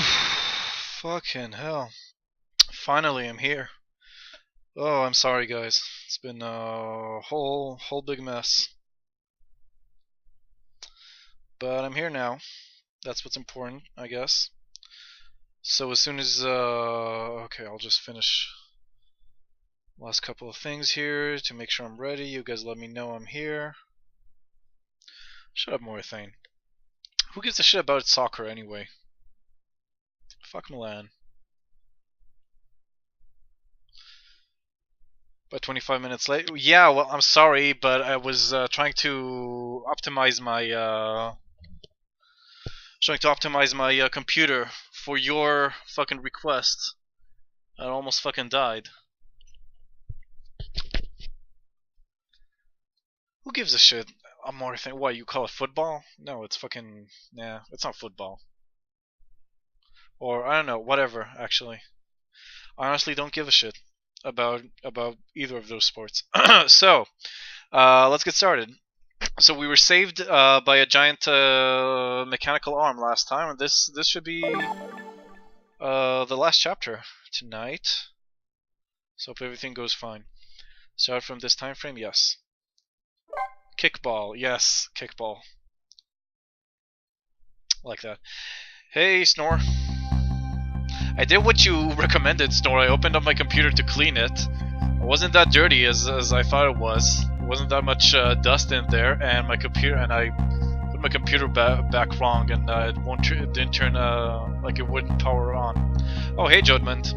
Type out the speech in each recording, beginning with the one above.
Fucking hell. Finally, I'm here. Oh, I'm sorry, guys. It's been a whole big mess. But I'm here now. That's what's important, I guess. So as soon as okay, I'll just finish last couple of things here to make sure I'm ready. You guys let me know I'm here. Shut up, Morathane. Who gives a shit about soccer anyway? Fuck Milan. But 25 minutes late. Yeah, well, I'm sorry, but I was trying to optimize my computer for your fucking request. I almost fucking died. Who gives a shit? I'm more thinking, what, you call it football? No, it's fucking, nah, it's not football. Or I don't know, whatever. Actually, I honestly don't give a shit about either of those sports. So, let's get started. So we were saved by a giant mechanical arm last time, and this should be the last chapter tonight. So hope everything goes fine. Start from this time frame, yes. Kickball, yes, kickball. Like that. Hey, Snore. I did what you recommended, Snore. I opened up my computer to clean it. It wasn't that dirty as I thought it was. It wasn't that much dust in there, and I put my computer back wrong, and it didn't turn like it wouldn't power on. Oh, hey, Jodmund.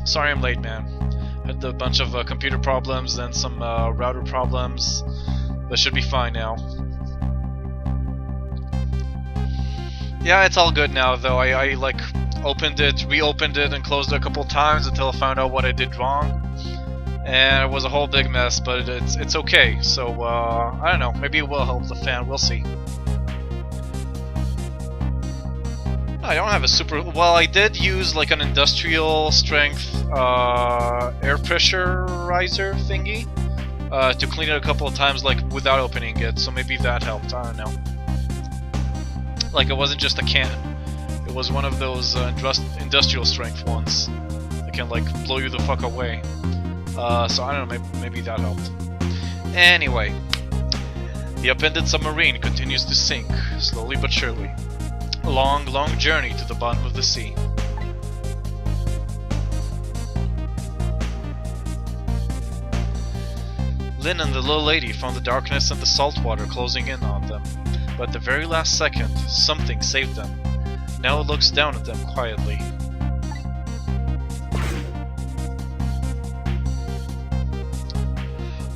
Sorry I'm late, man. Had a bunch of computer problems and some router problems. That should be fine now. Yeah, it's all good now, though. I like opened it, reopened it, and closed it a couple times until I found out what I did wrong. And it was a whole big mess, but it's okay. So I don't know. Maybe it will help the fan. We'll see. I don't have a super. Well, I did use like an industrial strength air pressurizer thingy to clean it a couple of times, like without opening it. So maybe that helped. I don't know. Like it wasn't just a can. It was one of those industrial strength ones that can like blow you the fuck away. So I don't know, maybe that helped. Anyway, the upended submarine continues to sink, slowly but surely. A long journey to the bottom of the sea. Lynn and the little lady found the darkness and the salt water closing in on them, but at the very last second, something saved them. Now it looks down at them quietly.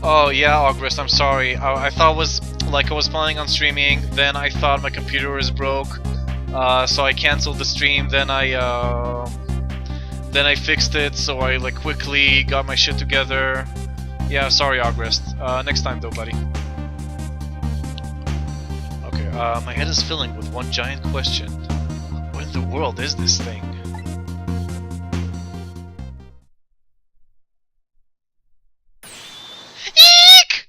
Oh yeah, August, I'm sorry. I thought it was like I was planning on streaming, then I thought my computer was broke, so I canceled the stream, then I fixed it, so I like quickly got my shit together. Yeah, sorry, August. Next time though, buddy. Okay, my head is filling with one giant question. What in the world is this thing? Eek!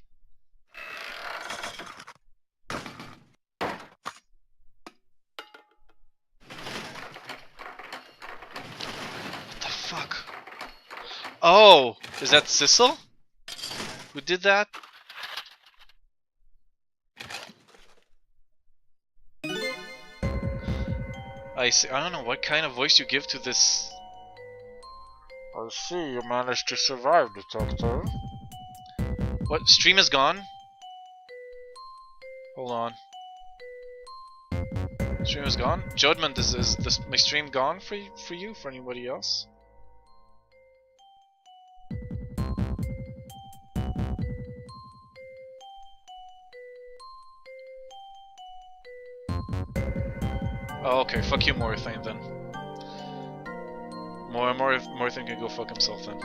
What the fuck? Oh, is that Sissel? Who did that? I see. I don't know what kind of voice you give to this. I see you managed to survive, Detective. What? Stream is gone? Hold on. Stream is gone? Jodmund, is this my stream gone for you? For anybody else? Oh, okay. Fuck you, Morathane, then. Morathane can go fuck himself, then.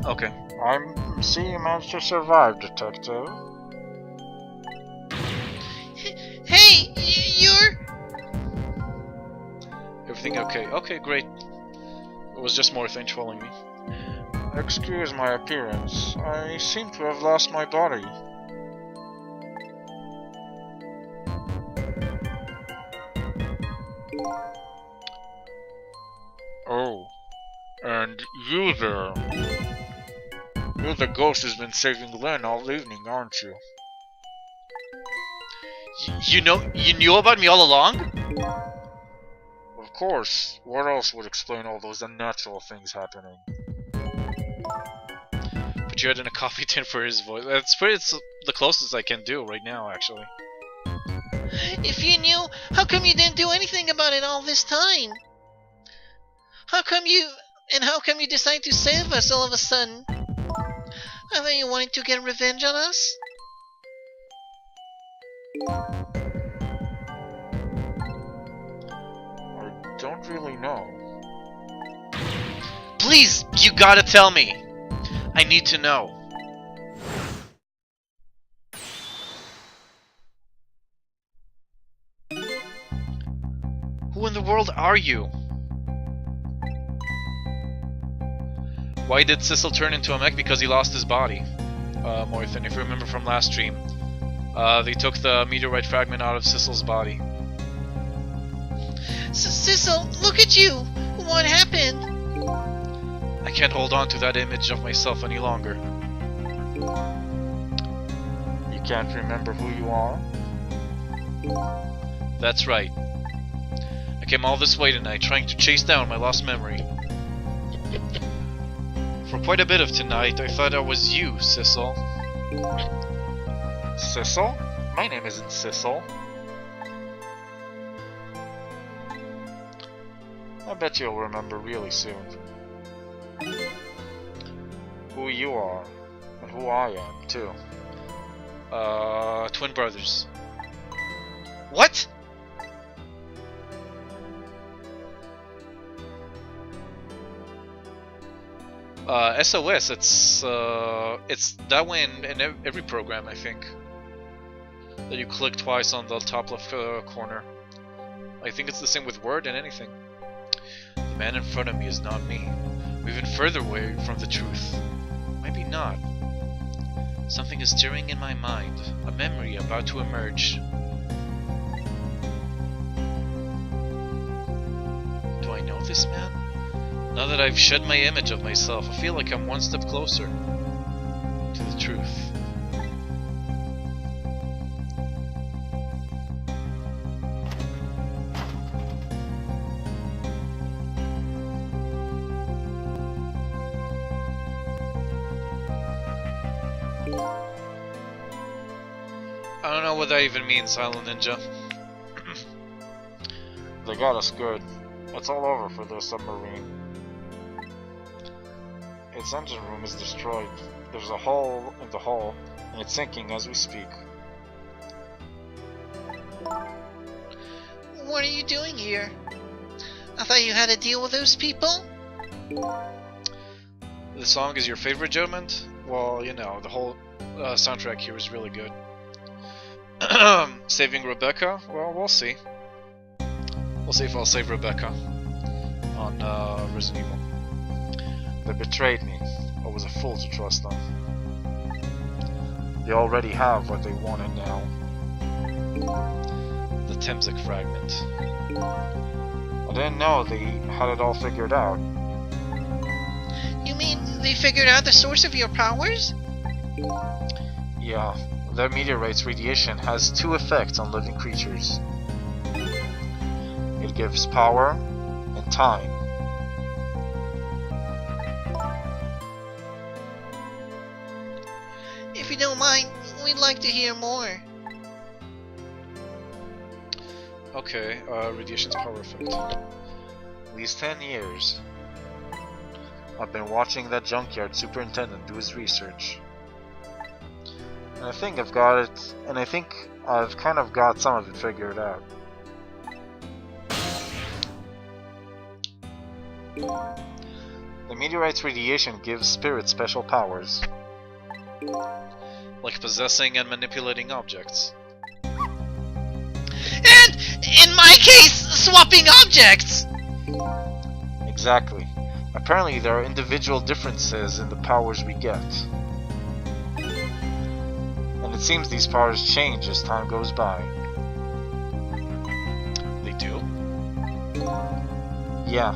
Okay. I'm seeing you managed to survive, Detective. Hey, you're... Everything okay? Okay, great. It was just Morathane trolling me. Excuse my appearance. I seem to have lost my body. Oh, and you there. You're the ghost who's been saving Lynn all evening, aren't you? You knew about me all along? Of course. What else would explain all those unnatural things happening? Put your head in a coffee tin for his voice. It's the closest I can do right now, actually. If you knew, how come you didn't do anything about it all this time? How come you decide to save us all of a sudden? I thought you wanted to get revenge on us? I don't really know. Please, you gotta tell me! I need to know. Who in the world are you? Why did Sissel turn into a mech? Because he lost his body. Morthan, if you remember from last stream. They took the meteorite fragment out of Sissel's body. Sissel, look at you! What happened? I can't hold on to that image of myself any longer. You can't remember who you are? That's right. I came all this way tonight trying to chase down my lost memory. For quite a bit of tonight, I thought I was you, Sissel. Sissel? My name isn't Sissel. I bet you'll remember really soon. Who you are, and who I am, too. Twin brothers. What? SOS, it's that way in every program, I think. That you click twice on the top left corner. I think it's the same with Word and anything. The man in front of me is not me. We're even further away from the truth. Maybe not. Something is stirring in my mind. A memory about to emerge. Do I know this man? Now that I've shed my image of myself, I feel like I'm one step closer to the truth. I don't know what that even means, Silent Ninja. They got us good. It's all over for their submarine. Its engine room is destroyed. There's a hole in the hull, and it's sinking as we speak. What are you doing here? I thought you had to deal with those people? The song is your favorite, Judgment? Well, you know, the whole soundtrack here is really good. Saving Rebecca? Well, we'll see. We'll see if I'll save Rebecca on Resident Evil. They betrayed me. I was a fool to trust them. They already have what they wanted now. The Temzik fragment. I didn't know they had it all figured out. You mean they figured out the source of your powers? Yeah, their meteorite's radiation has two effects on living creatures. It gives power and time. If you don't mind, we'd like to hear more. Okay, radiation's power effect. These 10 years, I've been watching that junkyard superintendent do his research. And I think I've got it, and I think I've kind of got some of it figured out. The meteorite's radiation gives spirits special powers. Like possessing and manipulating objects. And, in my case, swapping objects! Exactly. Apparently there are individual differences in the powers we get. And it seems these powers change as time goes by. They do? Yeah.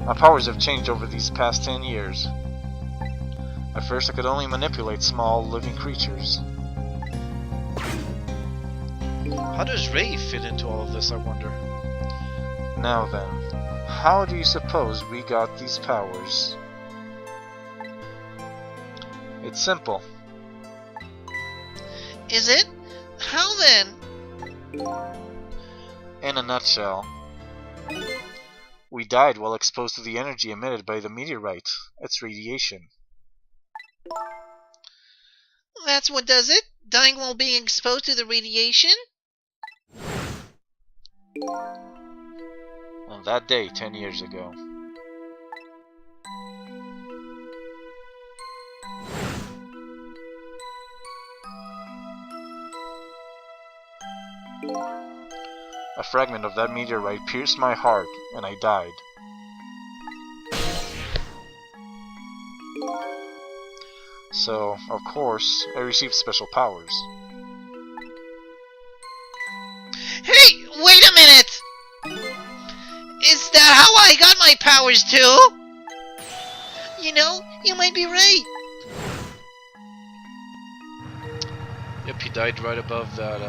My powers have changed over these past 10 years. At first I could only manipulate small, living creatures. How does Ray fit into all of this, I wonder? Now then, how do you suppose we got these powers? It's simple. Is it? How then? In a nutshell, we died while exposed to the energy emitted by the meteorite, its radiation. That's what does it? Dying while being exposed to the radiation? On that day 10 years ago. A fragment of that meteorite pierced my heart, and I died. So, of course, I received special powers. Hey, wait a minute! Is that how I got my powers too? You know, you might be right. Yep, he died right above that,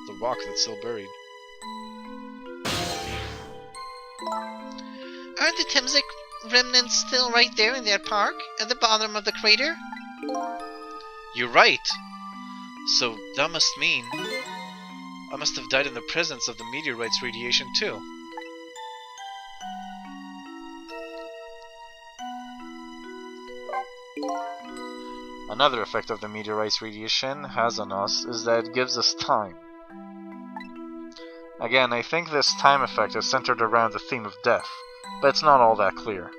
the rock that's still buried. Aren't the Temsik remnants still right there in that park, at the bottom of the crater? You're right! So that must mean I must have died in the presence of the meteorite's radiation too. Another effect of the meteorite's radiation has on us is that it gives us time. Again, I think this time effect is centered around the theme of death, but it's not all that clear.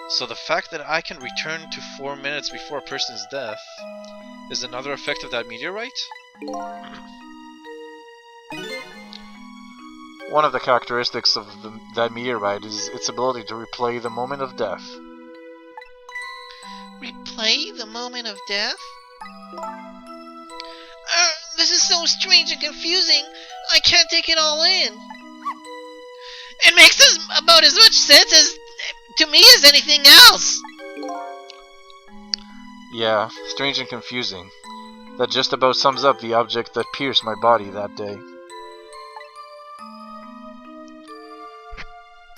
So the fact that I can return to 4 minutes before a person's death is another effect of that meteorite? One of the characteristics of that meteorite is its ability to replay the moment of death. Replay the moment of death? This is so strange and confusing, I can't take it all in. It makes about as much sense to me as anything else. Yeah, strange and confusing. That just about sums up the object that pierced my body that day.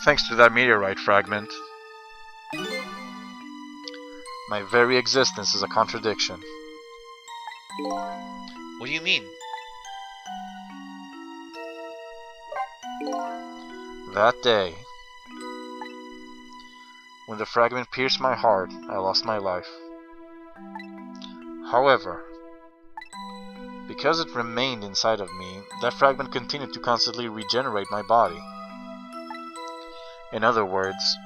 Thanks to that meteorite fragment, my very existence is a contradiction. What do you mean? That day, when the fragment pierced my heart, I lost my life. However, because it remained inside of me, that fragment continued to constantly regenerate my body. In other words,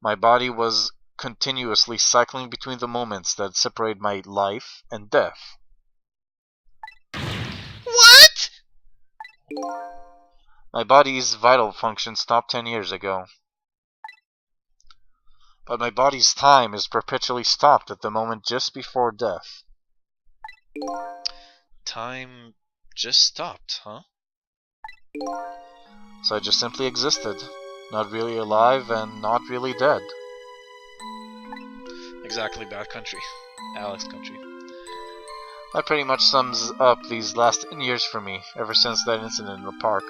my body was continuously cycling between the moments that separate my life and death. What? My body's vital function stopped 10 years ago. But my body's time is perpetually stopped at the moment just before death. Time just stopped, huh? So I just simply existed, not really alive and not really dead. Exactly, bad country. Alex country. That pretty much sums up these last 10 years for me, ever since that incident in the park.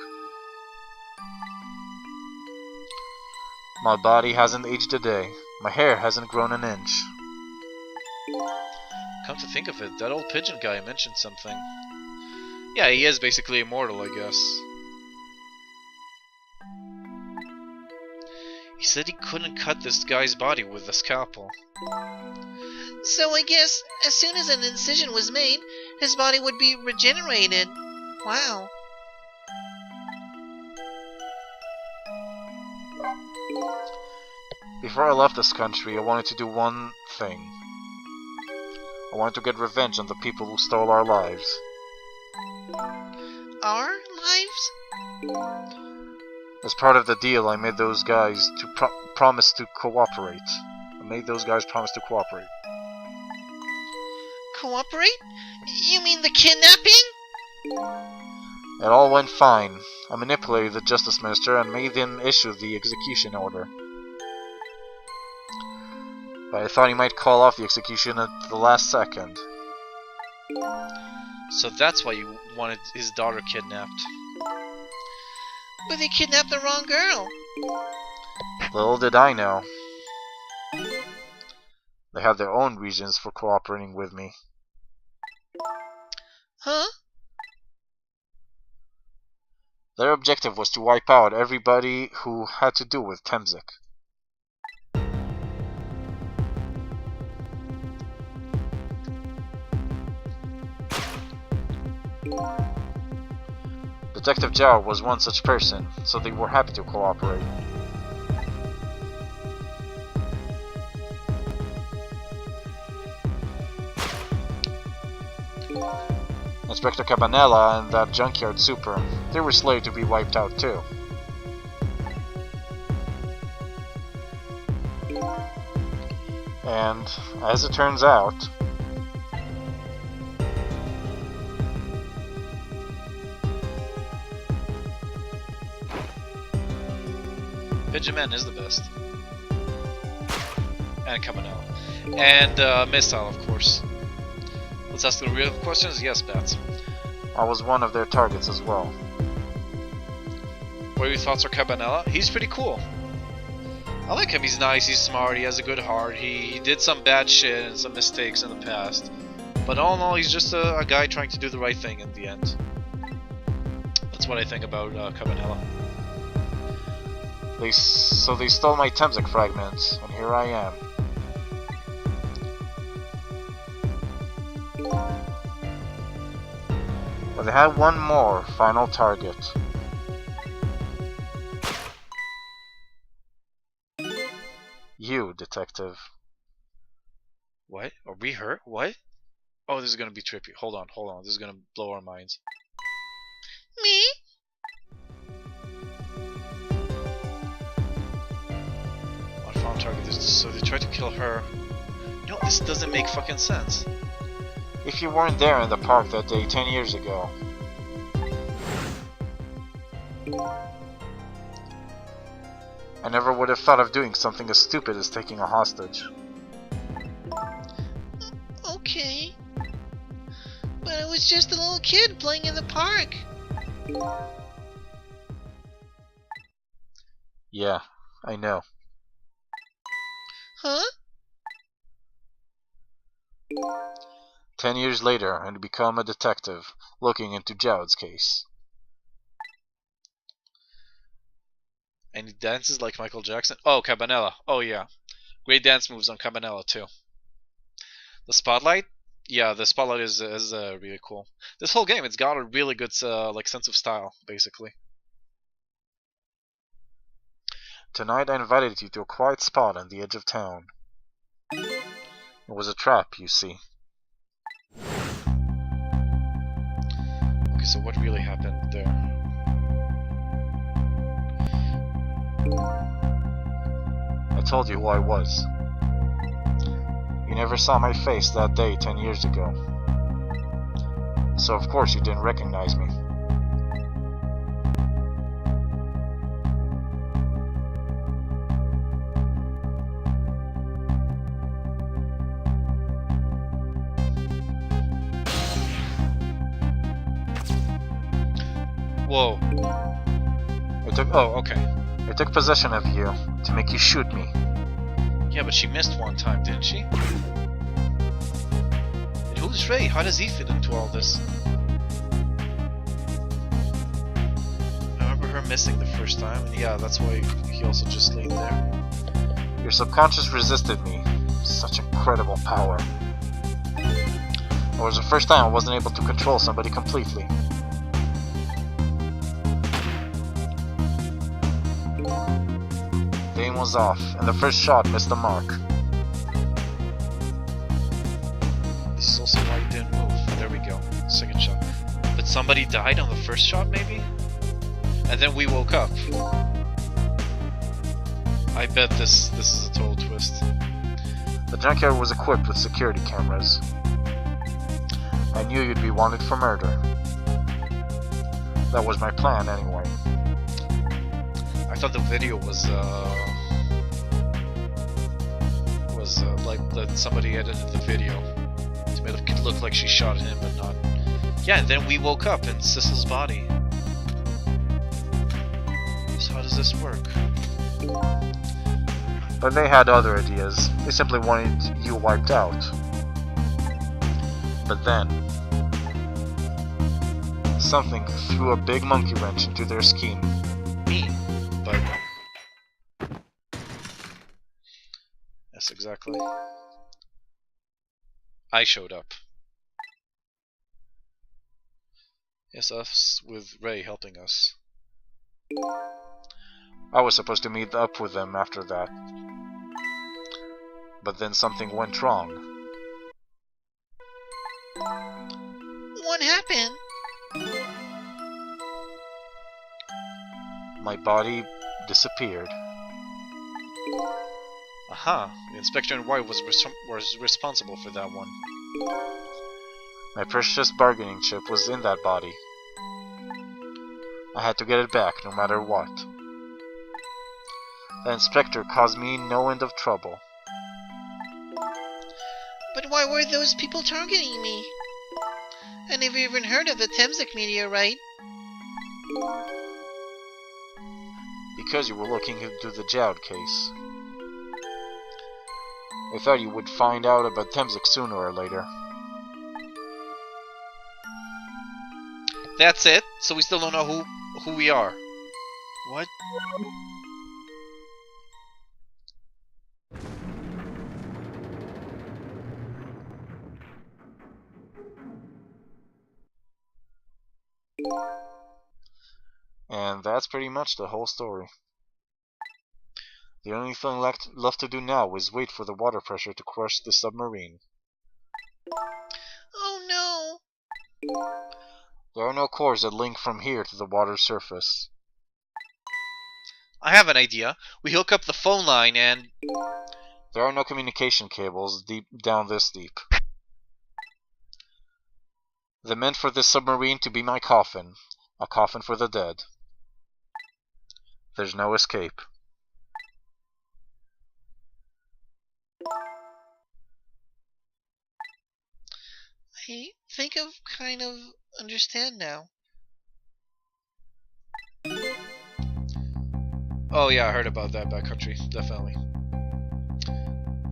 My body hasn't aged a day. My hair hasn't grown an inch. Come to think of it, that old pigeon guy mentioned something. Yeah, he is basically immortal, I guess. He said he couldn't cut this guy's body with a scalpel. So I guess as soon as an incision was made, his body would be regenerated. Wow. Before I left this country, I wanted to do one thing. I wanted to get revenge on the people who stole our lives. Our lives? As part of the deal, I made those guys to promise to cooperate. Cooperate? Cooperate? You mean the kidnapping? It all went fine. I manipulated the Justice Minister and made him issue the execution order. But I thought he might call off the execution at the last second. So that's why you wanted his daughter kidnapped. But they kidnapped the wrong girl. Little did I know. They had their own reasons for cooperating with me. Huh? Their objective was to wipe out everybody who had to do with Temzik. Detective Zhao was one such person, so they were happy to cooperate. Inspector Cabanela and that junkyard super, they were slated to be wiped out too. And, as it turns out, Benjamin is the best. And Cabanela. And Missile, of course. Let's ask the real questions. Yes, Bats. I was one of their targets as well. What are your thoughts on Cabanela? He's pretty cool. I like him. He's nice, he's smart, he has a good heart. He did some bad shit and some mistakes in the past. But all in all, he's just a guy trying to do the right thing in the end. That's what I think about Cabanela. So they stole my Temzik fragment, and here I am. But they had one more final target. You, detective. What? Are we hurt? What? Oh, this is gonna be trippy. Hold on. This is gonna blow our minds. Me? On found target. So they tried to kill her. No, this doesn't make fucking sense. If you weren't there in the park that day 10 years ago. I never would have thought of doing something as stupid as taking a hostage. Okay. But I was just a little kid playing in the park. Yeah, I know. Huh? 10 years later, and become a detective, looking into Zhao's case. And he dances like Michael Jackson. Oh, Cabanela. Oh, yeah. Great dance moves on Cabanela, too. The spotlight? Yeah, the spotlight is really cool. This whole game, it's got a really good like sense of style, basically. Tonight I invited you to a quiet spot on the edge of town. It was a trap, you see. Okay, so what really happened there? I told you who I was. You never saw my face that day 10 years ago. So of course you didn't recognize me. Whoa. Oh, okay. I took possession of you to make you shoot me. Yeah, but she missed one time, didn't she? And who's Ray? How does he fit into all this? I remember her missing the first time, and yeah, that's why he also just laid there. Your subconscious resisted me. Such incredible power. It was the first time I wasn't able to control somebody completely. The aim was off, and the first shot missed the mark. This is also why he didn't move. There we go. Second shot. But somebody died on the first shot, maybe? And then we woke up. I bet this is a total twist. The junkyard was equipped with security cameras. I knew you'd be wanted for murder. That was my plan, anyway. I thought the video was like that somebody edited the video to make it look like she shot him, but not. Yeah, and then we woke up in Sissel's body. So how does this work? But they had other ideas. They simply wanted you wiped out. But then, something threw a big monkey wrench into their scheme. Me, but yes, exactly. I showed up. Yes, us with Ray helping us. I was supposed to meet up with them after that. But then something went wrong. What happened? My body disappeared. Aha, the Inspector in White was responsible for that one. My precious bargaining chip was in that body. I had to get it back no matter what. The Inspector caused me no end of trouble. But why were those people targeting me? I never even heard of the Temzik meteorite. Because you were looking into the Jowd case. I thought you would find out about Temzik sooner or later. That's it? So we still don't know who we are. What? And that's pretty much the whole story. The only thing left to do now is wait for the water pressure to crush the submarine. Oh no! There are no cores that link from here to the water's surface. I have an idea. We hook up the phone line and... There are no communication cables down this deep. They meant for this submarine to be my coffin. A coffin for the dead. There's no escape. I think I've kind of understand now. Oh yeah, I heard about that backcountry. Definitely.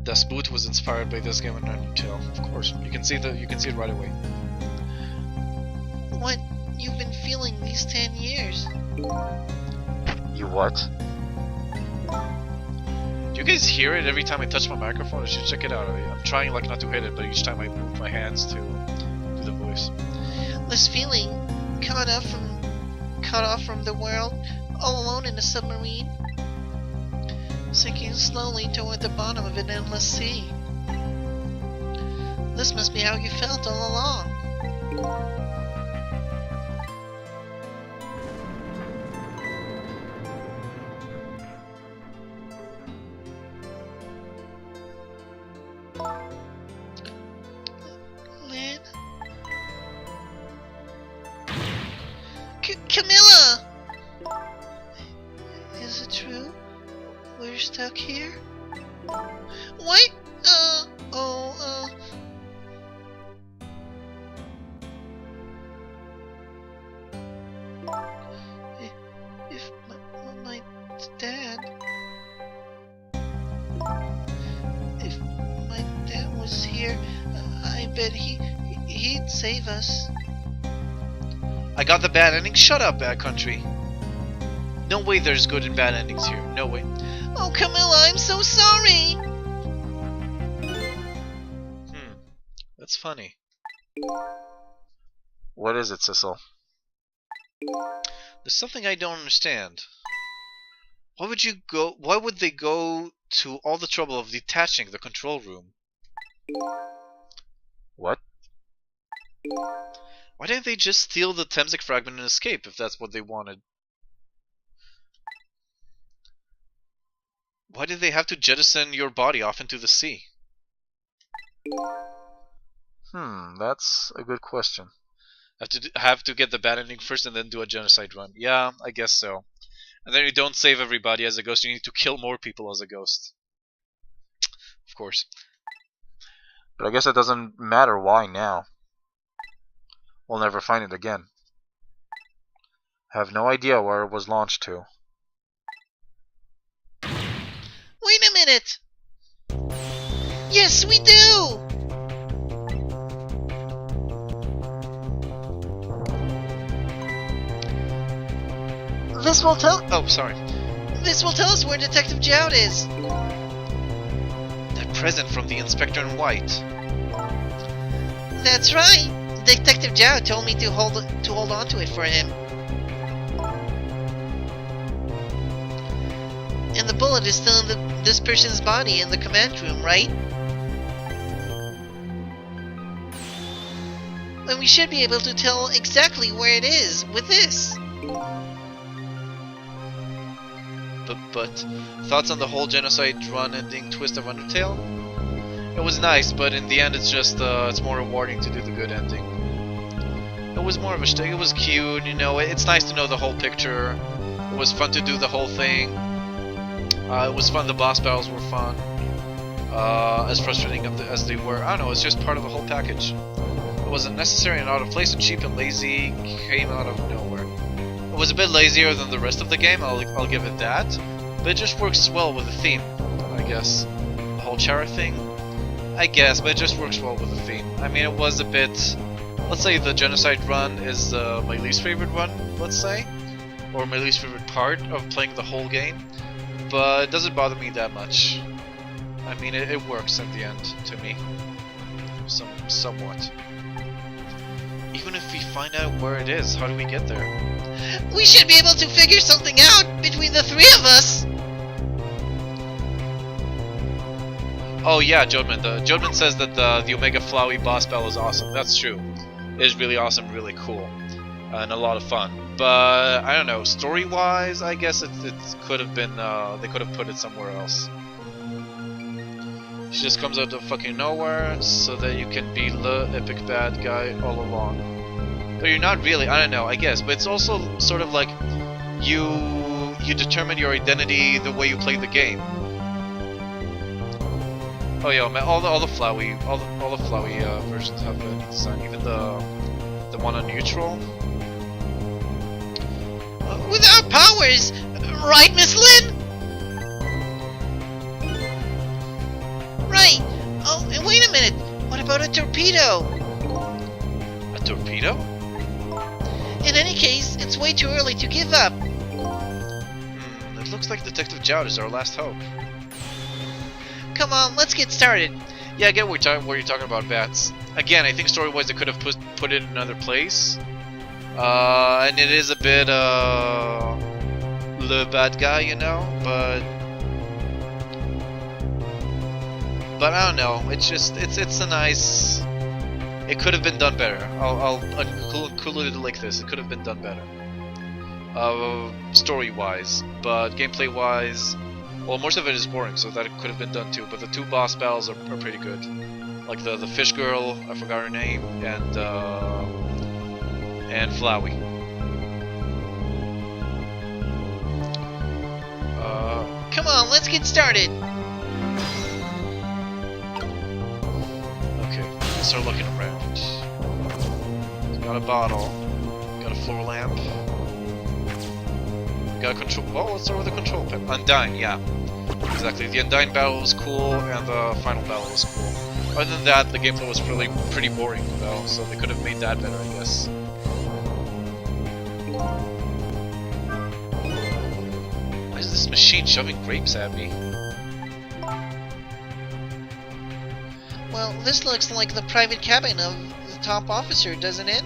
Das Boot was inspired by this game in Undertale. Of course, you can see it right away. What you've been feeling these 10 years? You what? Do you guys hear it every time I touch my microphone? I should check it out. I'm trying like not to hit it, but each time I move my hands to do the voice. This feeling, cut off from the world, all alone in a submarine, sinking slowly toward the bottom of an endless sea. This must be how you felt all along. Lynn? Camilla! Is it true? We're stuck here? What? If my dad... If my dad was here, I bet he'd save us. I got the bad ending. Shut up, Backcountry. No way there's good and bad endings here. No way. Oh, Camilla, I'm so sorry! That's funny. What is it, Sissel? There's something I don't understand. Why would they go to all the trouble of detaching the control room? What? Why didn't they just steal the Temzik fragment and escape if that's what they wanted? Why did they have to jettison your body off into the sea? That's a good question. Have to get the bad ending first and then do a genocide run. Yeah, I guess so. And then you don't save everybody as a ghost. You need to kill more people as a ghost. Of course. But I guess it doesn't matter why now. We'll never find it again. I have no idea where it was launched to. Wait a minute! Yes, we do! This will tell. Oh, sorry. This will tell us where Detective Jowd is. That present from the Inspector in White. That's right. Detective Jowd told me to hold on to it for him. And the bullet is still in this person's body in the command room, right? And we should be able to tell exactly where it is with this. But thoughts on the whole genocide run ending twist of Undertale? It was nice, but in the end, it's just it's more rewarding to do the good ending. It was more of a shtick. It was cute, you know. It's nice to know the whole picture. It was fun to do the whole thing. It was fun. The boss battles were fun. As frustrating as they were, I don't know. It's just part of the whole package. It was unnecessary and out of place, and cheap and lazy. Came out of nowhere. It was a bit lazier than the rest of the game. I'll give it that. But it just works well with the theme, I guess. The whole Chara thing, I guess, but it just works well with the theme. I mean, it was a bit. Let's say the genocide run is my least favorite run, let's say, or my least favorite part of playing the whole game. But it doesn't bother me that much. I mean, it works in the end to me, somewhat. Even if we find out where it is, how do we get there? We should be able to figure something out between the three of us. Oh yeah, Jodman. Jodman says that the Omega Flowey boss battle is awesome. That's true. It is really awesome, really cool, and a lot of fun. But I don't know, story-wise, I guess it could have been. They could have put it somewhere else. She just comes out of fucking nowhere, so that you can be the epic bad guy all along. But you're not really. I don't know. I guess, but it's also sort of like you determine your identity the way you play the game. Oh yeah, man, all the Flowey versions have a neat design. Even the one on neutral. With our powers, right, Miss Lynn? Right. Oh, and wait a minute. What about a torpedo? A torpedo? In any case, it's way too early to give up. It looks like Detective Jowd is our last hope. Come on, let's get started. Yeah, I get what you're talking about, Bats. Again, I think story-wise they could have put it in another place. And it is a bit, the bad guy, you know, but I don't know, it's just, it's a nice, it could have been done better. I'll conclude it like this, it could have been done better. Story-wise, but gameplay-wise, well, most of it is boring, so that it could have been done too, but the two boss battles are pretty good. Like the fish girl, I forgot her name, and Flowey. Come on, let's get started. Okay, let's start looking around. Got a bottle, got a floor lamp, got a control. Well, let's start with the control panel. Undyne, yeah, exactly. The Undyne battle was cool, and the final battle was cool. Other than that, the gameplay was pretty boring, though, so they could have made that better, I guess. Why is this machine shoving grapes at me? Well, this looks like the private cabin of the top officer, doesn't it?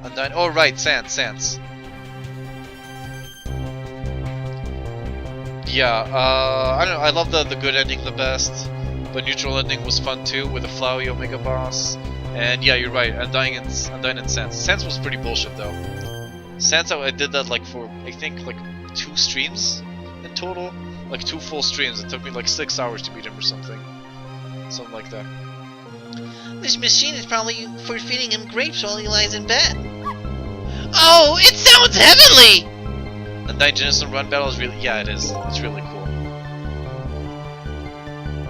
Undyne. Oh, right, Sans. Yeah, I don't know, I love the good ending the best, but neutral ending was fun too, with the Flowey Omega boss. And yeah, you're right, Undyne and Sans. Sans was pretty bullshit though. Sans, I did that like for, I think, like 2 streams in total. Like 2 full streams, it took me like 6 hours to beat him or something. Something like that. This machine is probably for feeding him grapes while he lies in bed. Oh, it sounds heavenly! The Night Genesis Run battle is really, yeah, it is. It's really cool.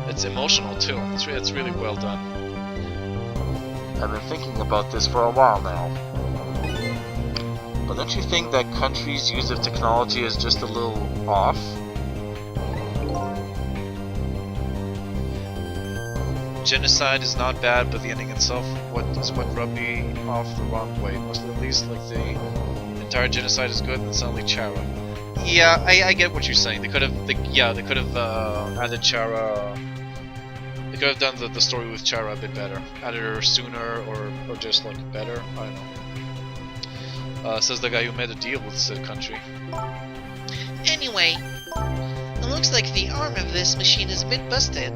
It's emotional too. It's really well done. I've been thinking about this for a while now. But don't you think that Country's use of technology is just a little off? Genocide is not bad, but the ending itself is what rubbed me off the wrong way. Mostly at least, like, the entire genocide is good, and suddenly Chara. Yeah, I get what you're saying. They could have added Chara. They could have done the story with Chara a bit better. Added her sooner, or just like better. I don't know. Says the guy who made a deal with said Country. Anyway, it looks like the arm of this machine is a bit busted.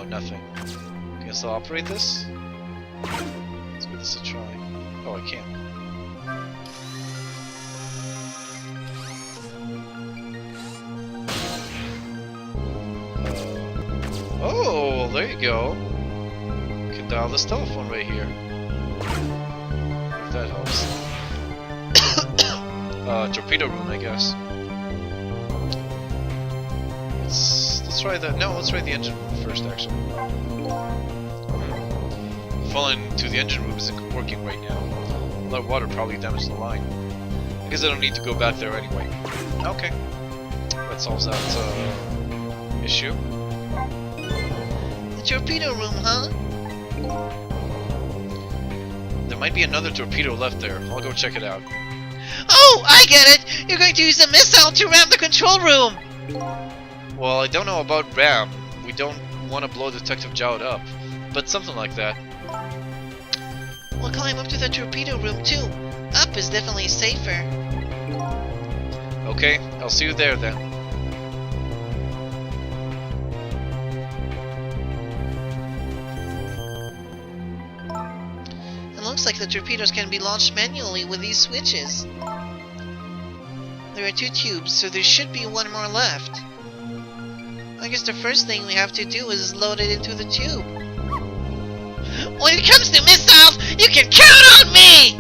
Nothing. Can I still operate this? Let's give this a try. Oh, I can't. Oh, there you go. You can dial this telephone right here. If that helps. Torpedo room, I guess. Let's try that. No, let's try the engine room first, actually. Falling to the engine room isn't working right now. A lot of water probably damaged the line. I guess I don't need to go back there anyway. Okay. That solves that issue. The torpedo room, huh? There might be another torpedo left there. I'll go check it out. Oh, I get it! You're going to use the missile to ram the control room! Well, I don't know about ram. We don't want to blow Detective Jowd up. But something like that. We'll climb up to the torpedo room too. Up is definitely safer. Okay, I'll see you there then. It looks like the torpedoes can be launched manually with these switches. There are 2 tubes, so there should be 1 more left. I guess the first thing we have to do is load it into the tube. When it comes to missiles, you can count on me!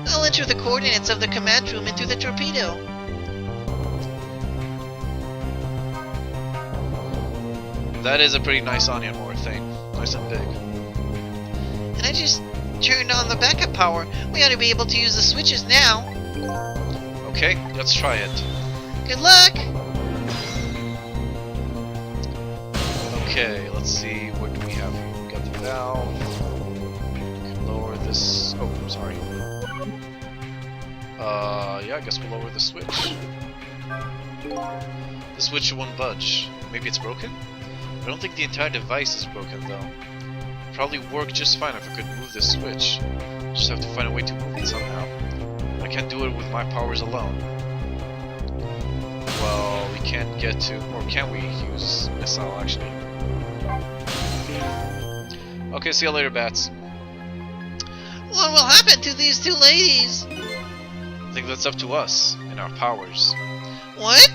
I'll enter the coordinates of the command room into the torpedo. That is a pretty nice onion ore thing. Nice and big. And I just turned on the backup power. We ought to be able to use the switches now. Okay, let's try it. Good luck! Okay, let's see, what do we have here? We got the valve. We can lower this. Oh, I'm sorry. Yeah, I guess we'll lower the switch. The switch won't budge. Maybe it's broken? I don't think the entire device is broken though. It'd probably work just fine if I could move this switch. Just have to find a way to move it somehow. I can't do it with my powers alone. Well, we can't get to, or can we use missile actually? Okay, see you later, Bats. What will happen to these 2 ladies? I think that's up to us and our powers. What?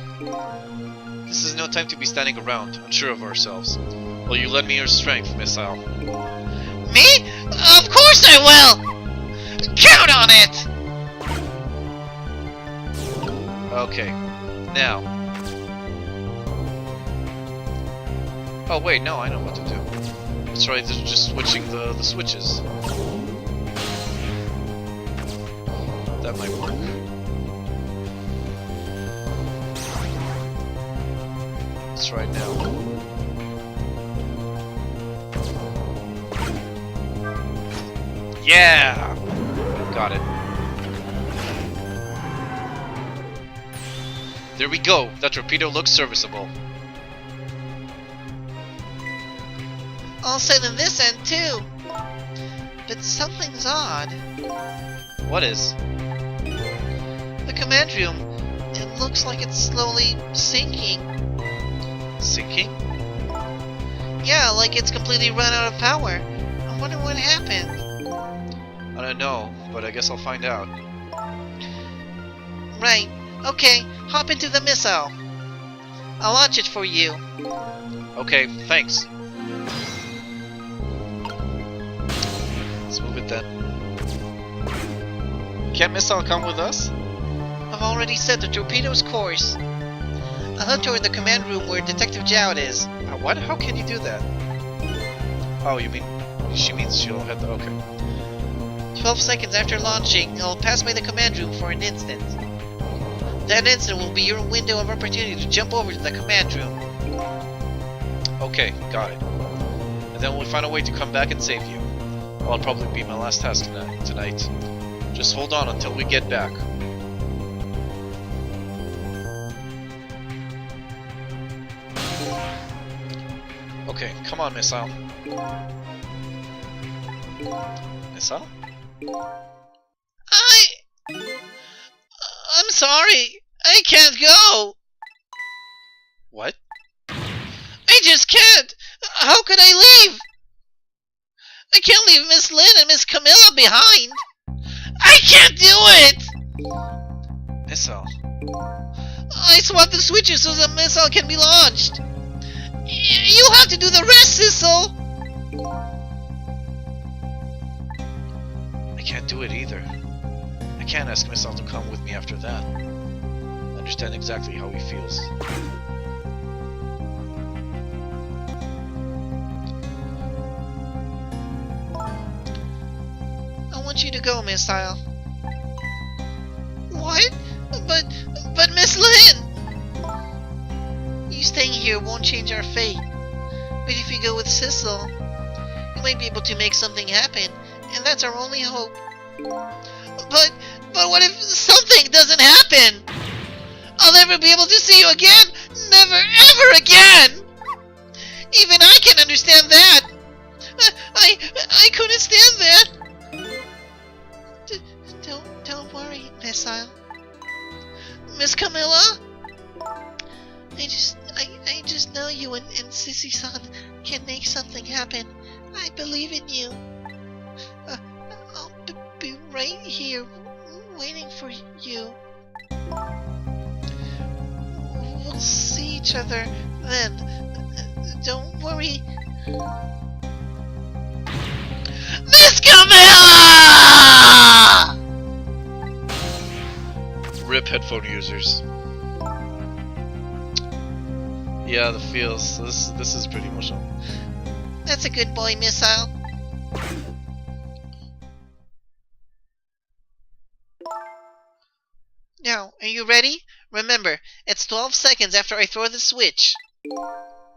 This is no time to be standing around, unsure of ourselves. Will you lend me your strength, Missile? Me? Of course I will! Count on it! Okay, now. Oh wait, no, I know what to do. Let's try just switching the switches. That might work. Let's try it now. Yeah! Got it. There we go. That torpedo looks serviceable. All set in this end too. But something's odd. What is? The command room. It looks like it's slowly sinking. Sinking? Yeah, like it's completely run out of power. I wonder what happened. I want to know, but I guess I'll find out. Right. Okay, hop into the missile. I'll launch it for you. Okay, thanks. Let's move it then. Can't Missile come with us? I've already set the torpedo's course. I'll head toward the command room where Detective Jowd is. What? How can you do that? Oh, you mean... She means she'll head the... Okay. 12 seconds after launching, I'll pass by the command room for an instant. That instant will be your window of opportunity to jump over to the command room. Okay, got it. And then we'll find a way to come back and save you. Well, it'll probably be my last task tonight. Just hold on until we get back. Okay, come on, Missile. Missile? I'm sorry. I can't go. What? I just can't. How could I leave? I can't leave Miss Lynn and Miss Camilla behind. I can't do it. Missile. I swapped the switches so the missile can be launched. You have to do the rest, Sissel. I can't do it either. I can't ask Missile to come with me after that. I understand exactly how he feels. I want you to go, Missile. What? But Miss Lynn! You staying here won't change our fate. But if you go with Sissel, you might be able to make something happen, and that's our only hope. But what if something doesn't happen? I'll never be able to see you again! Never, ever again! Even I can understand that! I couldn't stand that! Don't worry, Missile. Miss Camilla? I just know you and Sissy-san can make something happen. I believe in you. I'll be right here, waiting for you. We'll see each other then. Don't worry. Miss Camilla! RIP headphone users. Yeah, the feels. This is pretty emotional. That's a good boy, Missile. Now, are you ready? Remember, it's 12 seconds after I throw the switch.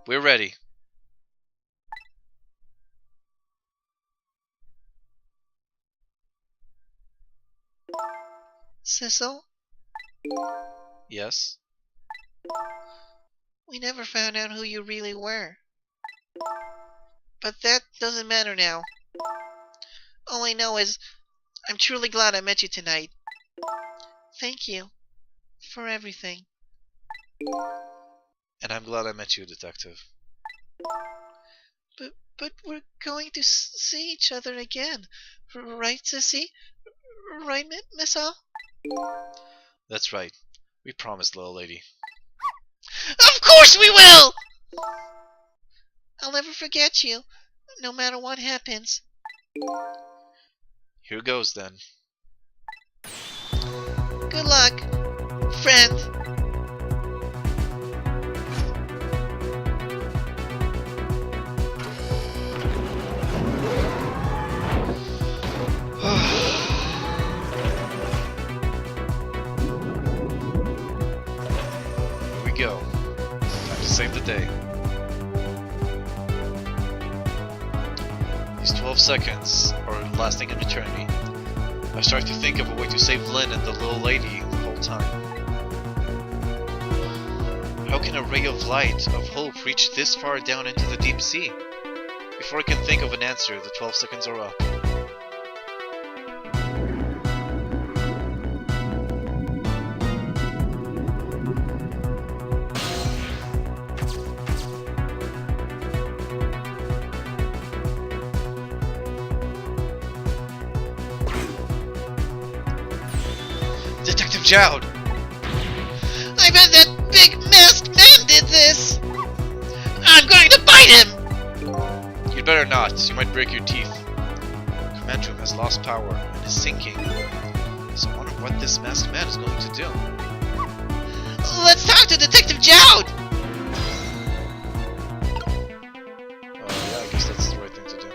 We're ready. Sissel? Yes? We never found out who you really were. But that doesn't matter now. All I know is, I'm truly glad I met you tonight. Thank you for everything. And I'm glad I met you, Detective. But we're going to see each other again. Right, Sissy? Right, Missile? That's right. We promised, little lady. Of course we will! I'll never forget you, no matter what happens. Here goes then. Good luck, friend. Here we go. Time to save the day. These 12 seconds are lasting an eternity. I start to think of a way to save Lynn and the little lady the whole time. How can a ray of light, of hope, reach this far down into the deep sea? Before I can think of an answer, the 12 seconds are up. Jowd! I bet that big masked man did this! I'm going to bite him! You'd better not, you might break your teeth. Command Room has lost power and is sinking. So I wonder what this masked man is going to do. Let's talk to Detective Jowd! Yeah, I guess that's the right thing to do.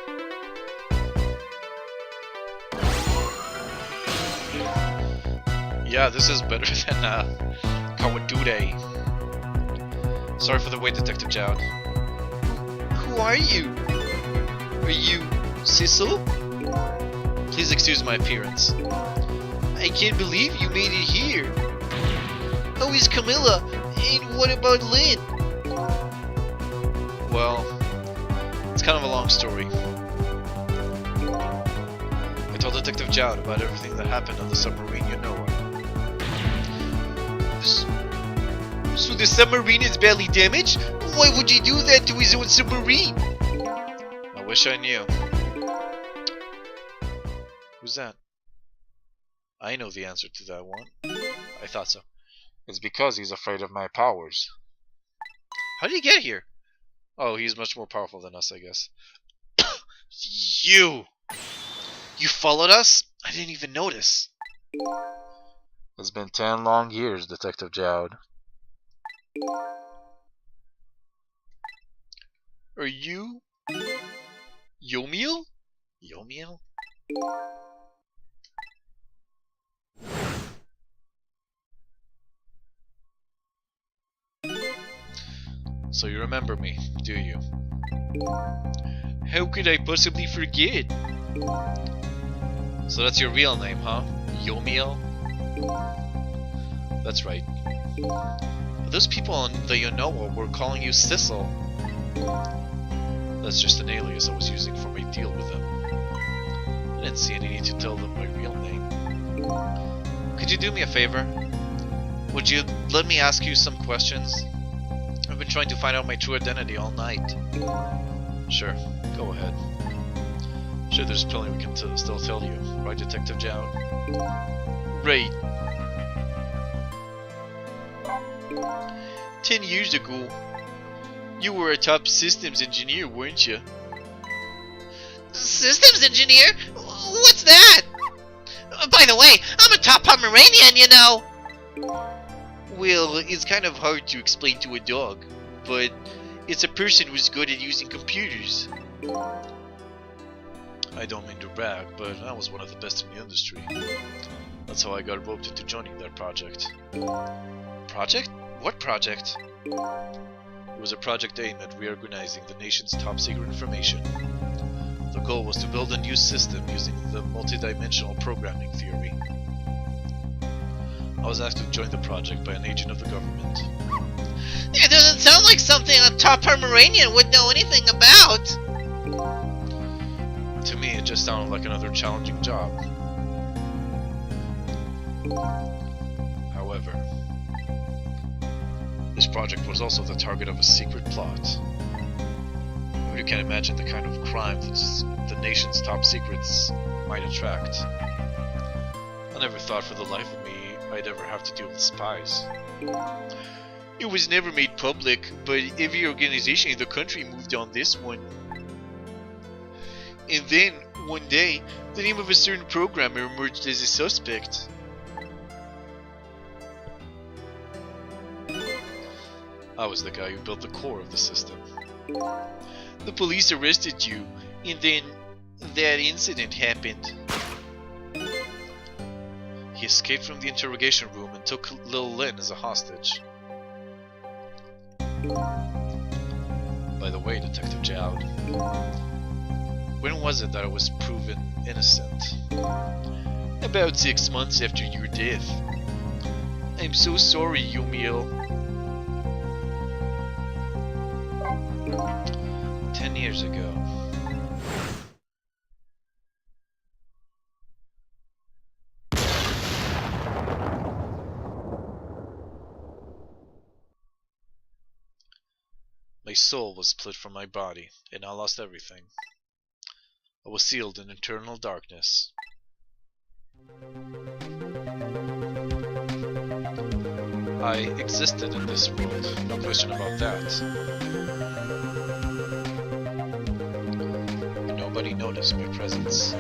Yeah, this is better than Kawadure. Sorry for the wait, Detective Jowd. Who are you? Are you Cecil? Please excuse my appearance. I can't believe you made it here. How is Camilla? And what about Lynn? Well, it's kind of a long story. I told Detective Jowd about everything that happened on the submarine you know of. So the submarine is badly damaged? Why would he do that to his own submarine? I wish I knew. Who's that? I know the answer to that one. I thought so. It's because he's afraid of my powers. How did he get here? Oh, he's much more powerful than us, I guess. You! You followed us? I didn't even notice. It's been 10 long years, Detective Jowd. Are you... Yomiel? Yomiel? So you remember me, do you? How could I possibly forget? So that's your real name, huh? Yomiel? That's right. But those people that you know were calling you Cecil. That's just an alias I was using for my deal with them. I didn't see any need to tell them my real name. Could you do me a favor? Would you let me ask you some questions? I've been trying to find out my true identity all night. Sure, go ahead. Sure, there's plenty we can still tell you, right, Detective Jowd? Right. 10 years ago, you were a top systems engineer, weren't you? Systems engineer? What's that? By the way, I'm a top Pomeranian, you know! Well, it's kind of hard to explain to a dog, but it's a person who's good at using computers. I don't mean to brag, but I was one of the best in the industry. That's how I got roped into joining that project. Project? What project? It was a project aimed at reorganizing the nation's top secret information. The goal was to build a new system using the multidimensional programming theory. I was asked to join the project by an agent of the government. It doesn't sound like something a top Pomeranian would know anything about. To me, it just sounded like another challenging job. However, this project was also the target of a secret plot. You can imagine the kind of crime that the nation's top secrets might attract. I never thought for the life of me I'd ever have to deal with spies. It was never made public, but every organization in the country moved on this one. And then, one day, the name of a certain programmer emerged as a suspect. I was the guy who built the core of the system. The police arrested you, and then that incident happened. He escaped from the interrogation room and took Lil Lynn as a hostage. By the way, Detective Jowd, when was it that I was proven innocent? About 6 months after your death. I'm so sorry, Yomiel. 10 years ago. My soul was split from my body, and I lost everything. I was sealed in eternal darkness. I existed in this world, no question about that. But nobody noticed my presence.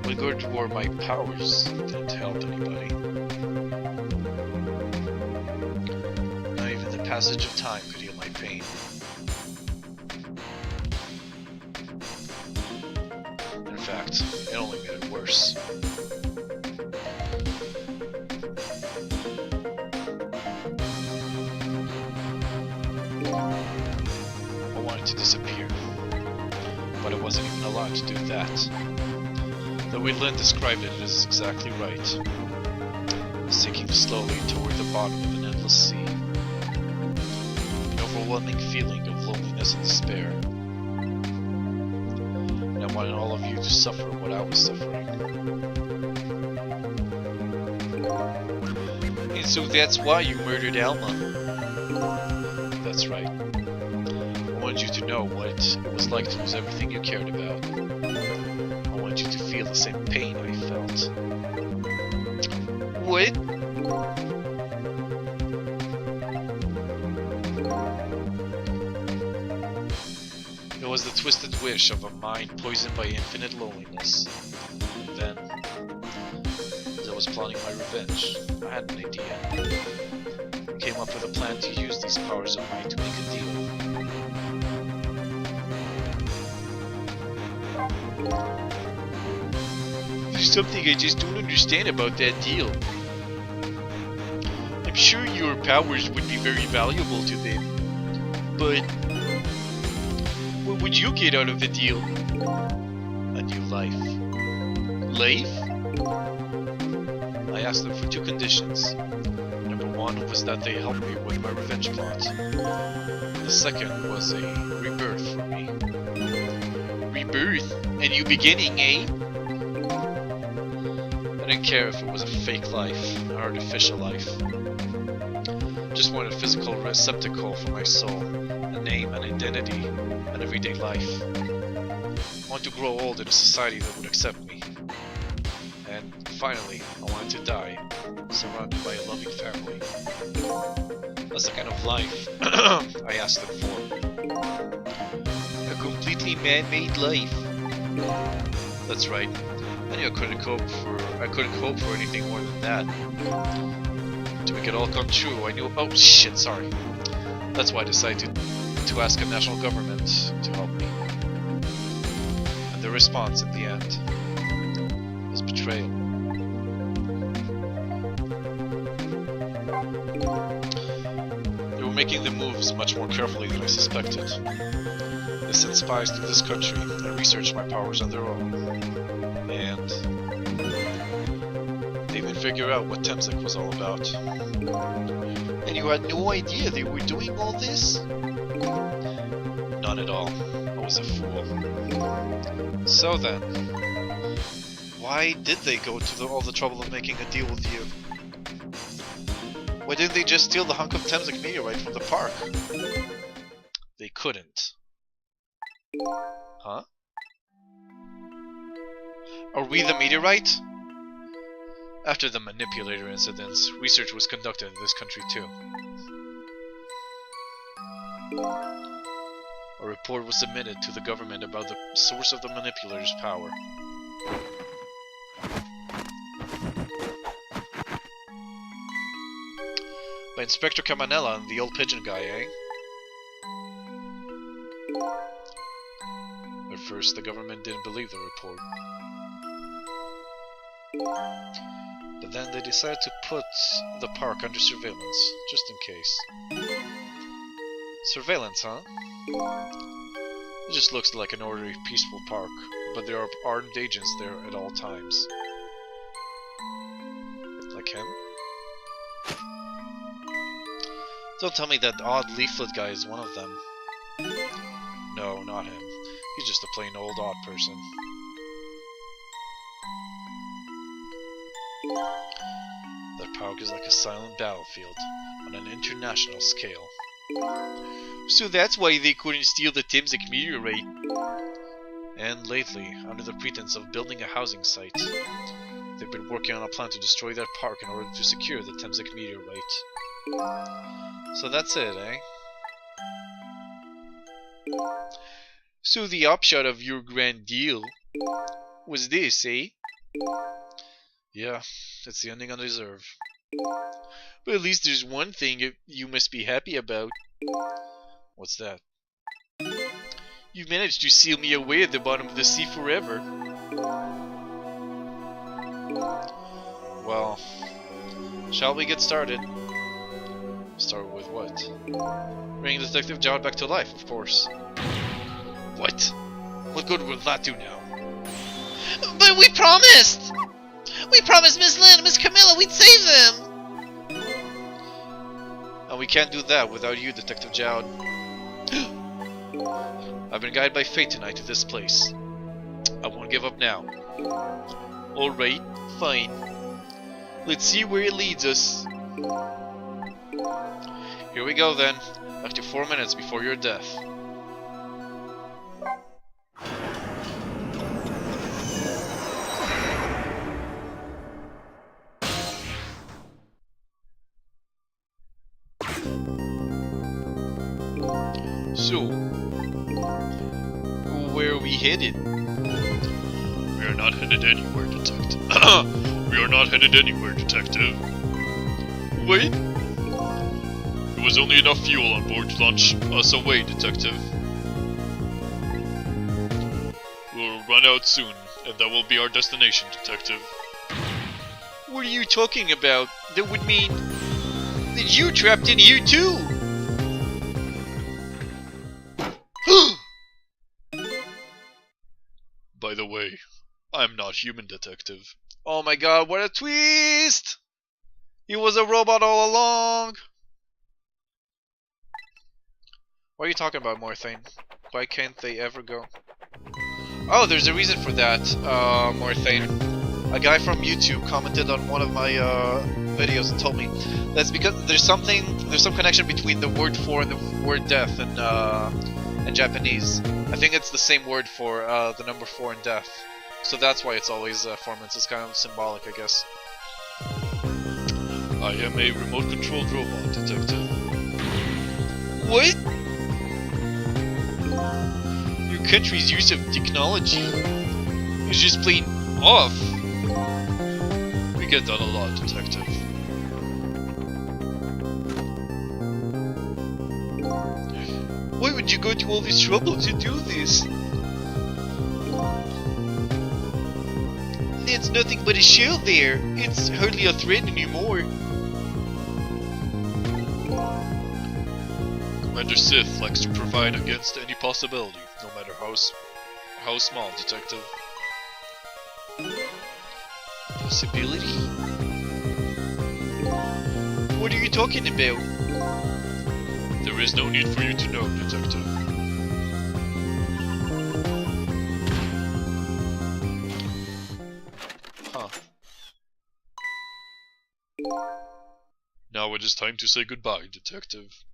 With regard to my powers, didn't help anybody. Not even the passage of time could heal my pain. In fact, it only made it worse. I wanted to disappear, but I wasn't even allowed to do that. The way Lynn described it is exactly right. Sinking slowly toward the bottom of an endless sea. An overwhelming feeling of loneliness and despair. And I wanted all of you to suffer what I was suffering. And so that's why you murdered Alma. That's right. I wanted you to know what it was like to lose everything you cared about. I wanted you to feel the same pain I felt. What? It was the twisted wish of a mind poisoned by infinite loneliness. And then, as I was plotting my revenge, I had an idea. I came up with a plan to use these powers of mine to make a deal. There's something I just don't understand about that deal. I'm sure your powers would be very valuable to them, but what would you get out of the deal? A new life. Life? I asked them for two conditions. Number one was that they helped me with my revenge plot. The second was a rebirth for me. Rebirth? A new beginning, eh? I didn't care if it was a fake life, an artificial life. Just wanted a physical receptacle for my soul, a name, an identity, an everyday life. I wanted to grow old in a society that would accept me. And finally, I wanted to die, surrounded by a loving family. That's the kind of life I asked them for. A completely man-made life. That's right. I knew I couldn't hope for anything more than that. To make it all come true, I knew. Oh shit! Sorry. That's why I decided to ask a national government to help me. And the response at the end was betrayal. They were making the moves much more carefully than I suspected. They sent spies to this country and researched my powers on their own. And they even figured out what Temzik was all about. And you had no idea they were doing all this? None at all. I was a fool. So then, why did they go to all the trouble of making a deal with you? Why didn't they just steal the hunk of Temzik meteorite from the park? They couldn't. Huh? Are we the meteorite? After the manipulator incidents, research was conducted in this country too. A report was submitted to the government about the source of the manipulator's power. By Inspector Camanella and the old pigeon guy, eh? At first, the government didn't believe the report. But then they decided to put the park under surveillance, just in case. Surveillance, huh? It just looks like an ordinary, peaceful park, but there are armed agents there at all times. Like him? Don't tell me that odd leaflet guy is one of them. No, not him. He's just a plain old odd person. That park is like a silent battlefield on an international scale. So that's why they couldn't steal the Temzik meteorite. And lately, under the pretense of building a housing site, they've been working on a plan to destroy that park in order to secure the Temsik meteorite. So that's it, eh? So the upshot of your grand deal was this, eh? Yeah, that's the ending I deserve. But at least there's one thing you must be happy about. What's that? You've managed to seal me away at the bottom of the sea forever. Well, shall we get started? Start with what? Bringing Detective Jowd back to life, of course. What? What good will that do now? But we promised! We promised Miss Lynn and Miss Camilla we'd save them! And we can't do that without you, Detective Jowd. I've been guided by fate tonight to this place. I won't give up now. Alright, fine. Let's see where it leads us. Here we go then. Up to 4 minutes before your death. So, where are we headed? We are not headed anywhere, Detective. We are not headed anywhere, Detective. Wait? There was only enough fuel on board to launch us away, Detective. We'll run out soon, and that will be our destination, Detective. What are you talking about? That would mean that you're trapped in here too! By the way, I'm not human, Detective. Oh my god, what a twist! He was a robot all along! What are you talking about, Morthane? Why can't they ever go? Oh, there's a reason for that, Morthane. A guy from YouTube commented on one of my videos and told me that's because there's some connection between the word for and the word death in Japanese. I think it's the same word for the number 4 in death. So that's why it's always 4 minutes. It's kind of symbolic, I guess. I am a remote-controlled robot, Detective. What? Your country's use of technology is just plain off. We get that a lot, Detective. Why would you go to all this trouble to do this? It's nothing but a shell there. It's hardly a threat anymore. Commander Sith likes to provide against any possibility, no matter how small, Detective. Possibility? What are you talking about? There is no need for you to know, Detective. Huh. Now it is time to say goodbye, Detective.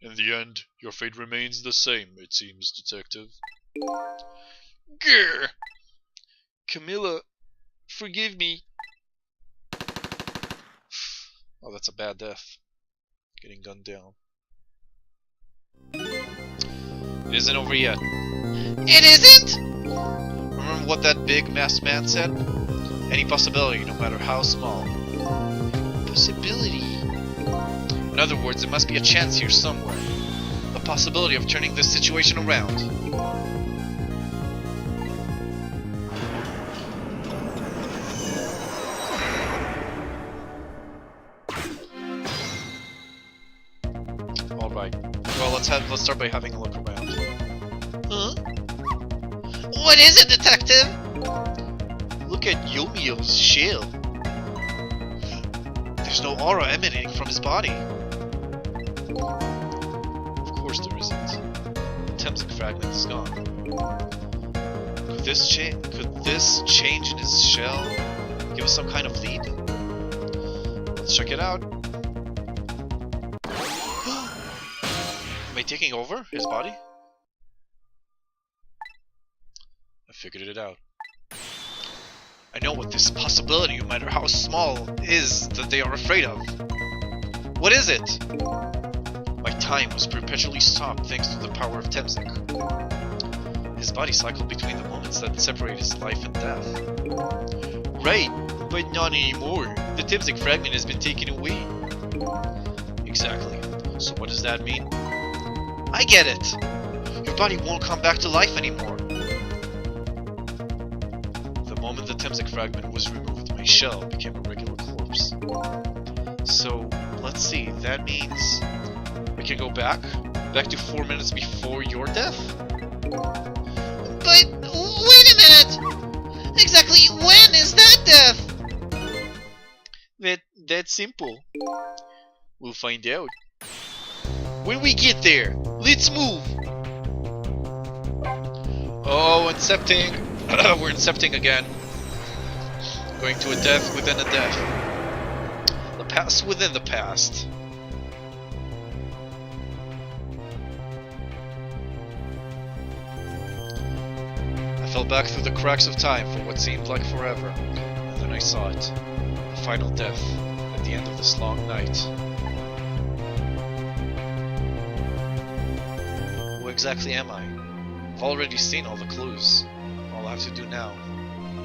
In the end, your fate remains the same, it seems, Detective. Grr! Camilla, forgive me. Oh, that's a bad death. Getting gunned down. It isn't over yet. It isn't? Remember what that big masked man said? Any possibility, no matter how small. Possibility? In other words, there must be a chance here somewhere. The possibility of turning this situation around. Alright. Well, let's start by having a look around. Huh? What is it, Detective? Look at Yomio's shell. There's no aura emanating from his body. Of course there isn't. The Temsik fragment is gone. Could this change in his shell give us some kind of lead? Let's check it out. Am I taking over his body? figured it out. I know what this possibility, no matter how small, is that they are afraid of. What is it? My time was perpetually stopped thanks to the power of Temzik. His body cycled between the moments that separate his life and death. Right, but not anymore. The Temzik fragment has been taken away. Exactly. So what does that mean? I get it! Your body won't come back to life anymore. The moment the Temzik fragment was removed, my shell became a regular corpse. So, let's see, that means we can go back? Back to 4 minutes before your death? But wait a minute! Exactly when is that death? That's simple. We'll find out. When we get there, let's move! Oh, incepting! We're incepting again. Going to a death within a death. The past within the past. I fell back through the cracks of time for what seemed like forever, and then I saw it. The final death, at the end of this long night. Who exactly am I? I've already seen all the clues. All I have to do now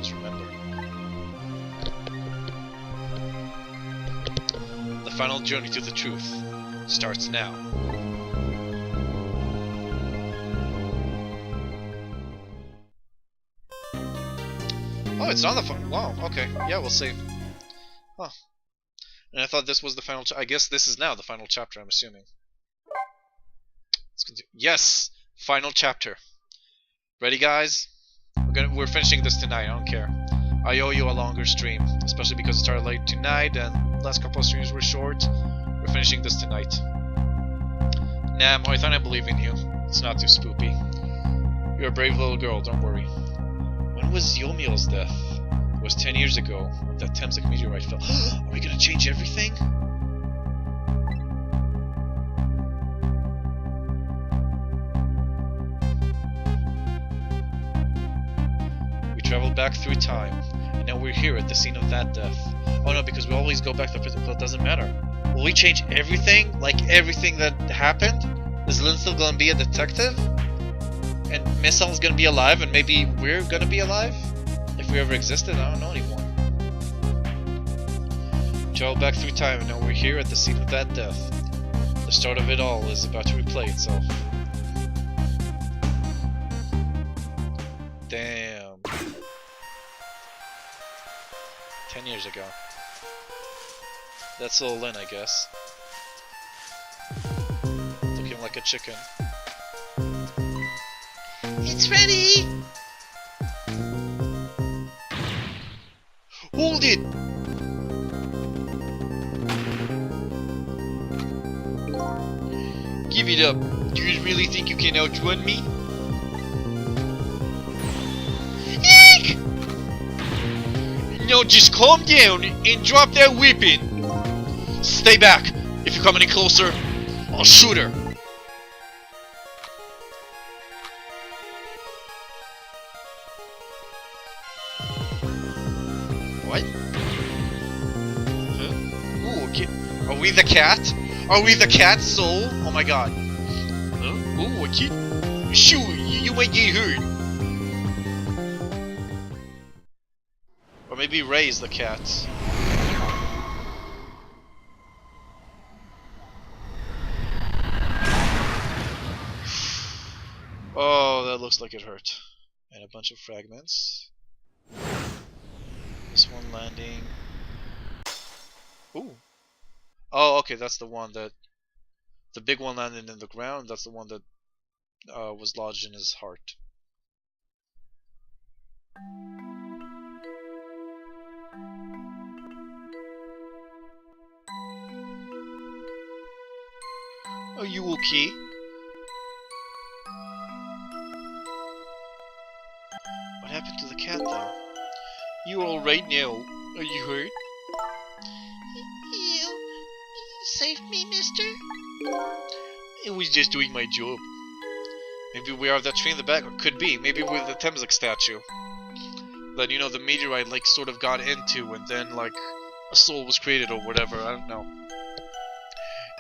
is remember. The final journey to the truth starts now. Oh, it's not the final. Wow, okay. Yeah, we'll save. Huh. And I thought this was the final. I guess this is now the final chapter, I'm assuming. Let's continue. Yes! Final chapter. Ready, guys? We're finishing this tonight, I don't care. I owe you a longer stream, especially because it started late tonight and last couple of streams were short. We're finishing this tonight. Nam, I thought I believe in you. It's not too spoopy. You're a brave little girl, don't worry. When was Yomiel's death? It was 10 years ago, when that Temzik meteorite fell. Are we gonna change everything? We traveled back through time, and now we're here at the scene of that death. Oh no, because we always go back to the present, but it doesn't matter. Will we change everything? Like everything that happened? Is Lynn still gonna be a detective? And Missile's gonna be alive, and maybe we're gonna be alive? If we ever existed, I don't know anymore. Travel back through time, and now we're here at the scene of that death. The start of it all is about to replay itself. Damn. 10 years ago. That's little Lynn, I guess. Looking like a chicken. It's ready! Hold it! Give it up. Do you really think you can outrun me? Eek! No, just calm down and drop that weapon. Stay back. If you come any closer, I'll shoot her. What? Huh? Ooh, okay. Are we the cat? Are we the cat soul? Oh my god. Huh? Ooh, a kid? Shoot, you might get hurt. Or maybe Ray's the cat. Oh, that looks like it hurt. And a bunch of fragments. This one landing. Ooh. Oh, okay, that's the one that... The big one landed in the ground, that's the one that was lodged in his heart. Are you okay? What happened to the cat, though? You alright now? Are you hurt? You saved me, mister? I was just doing my job. Maybe we are that tree in the back, or could be. Maybe we're the Temsik statue. That, you know, the meteorite, like, sort of got into, and then, like, a soul was created or whatever, I don't know.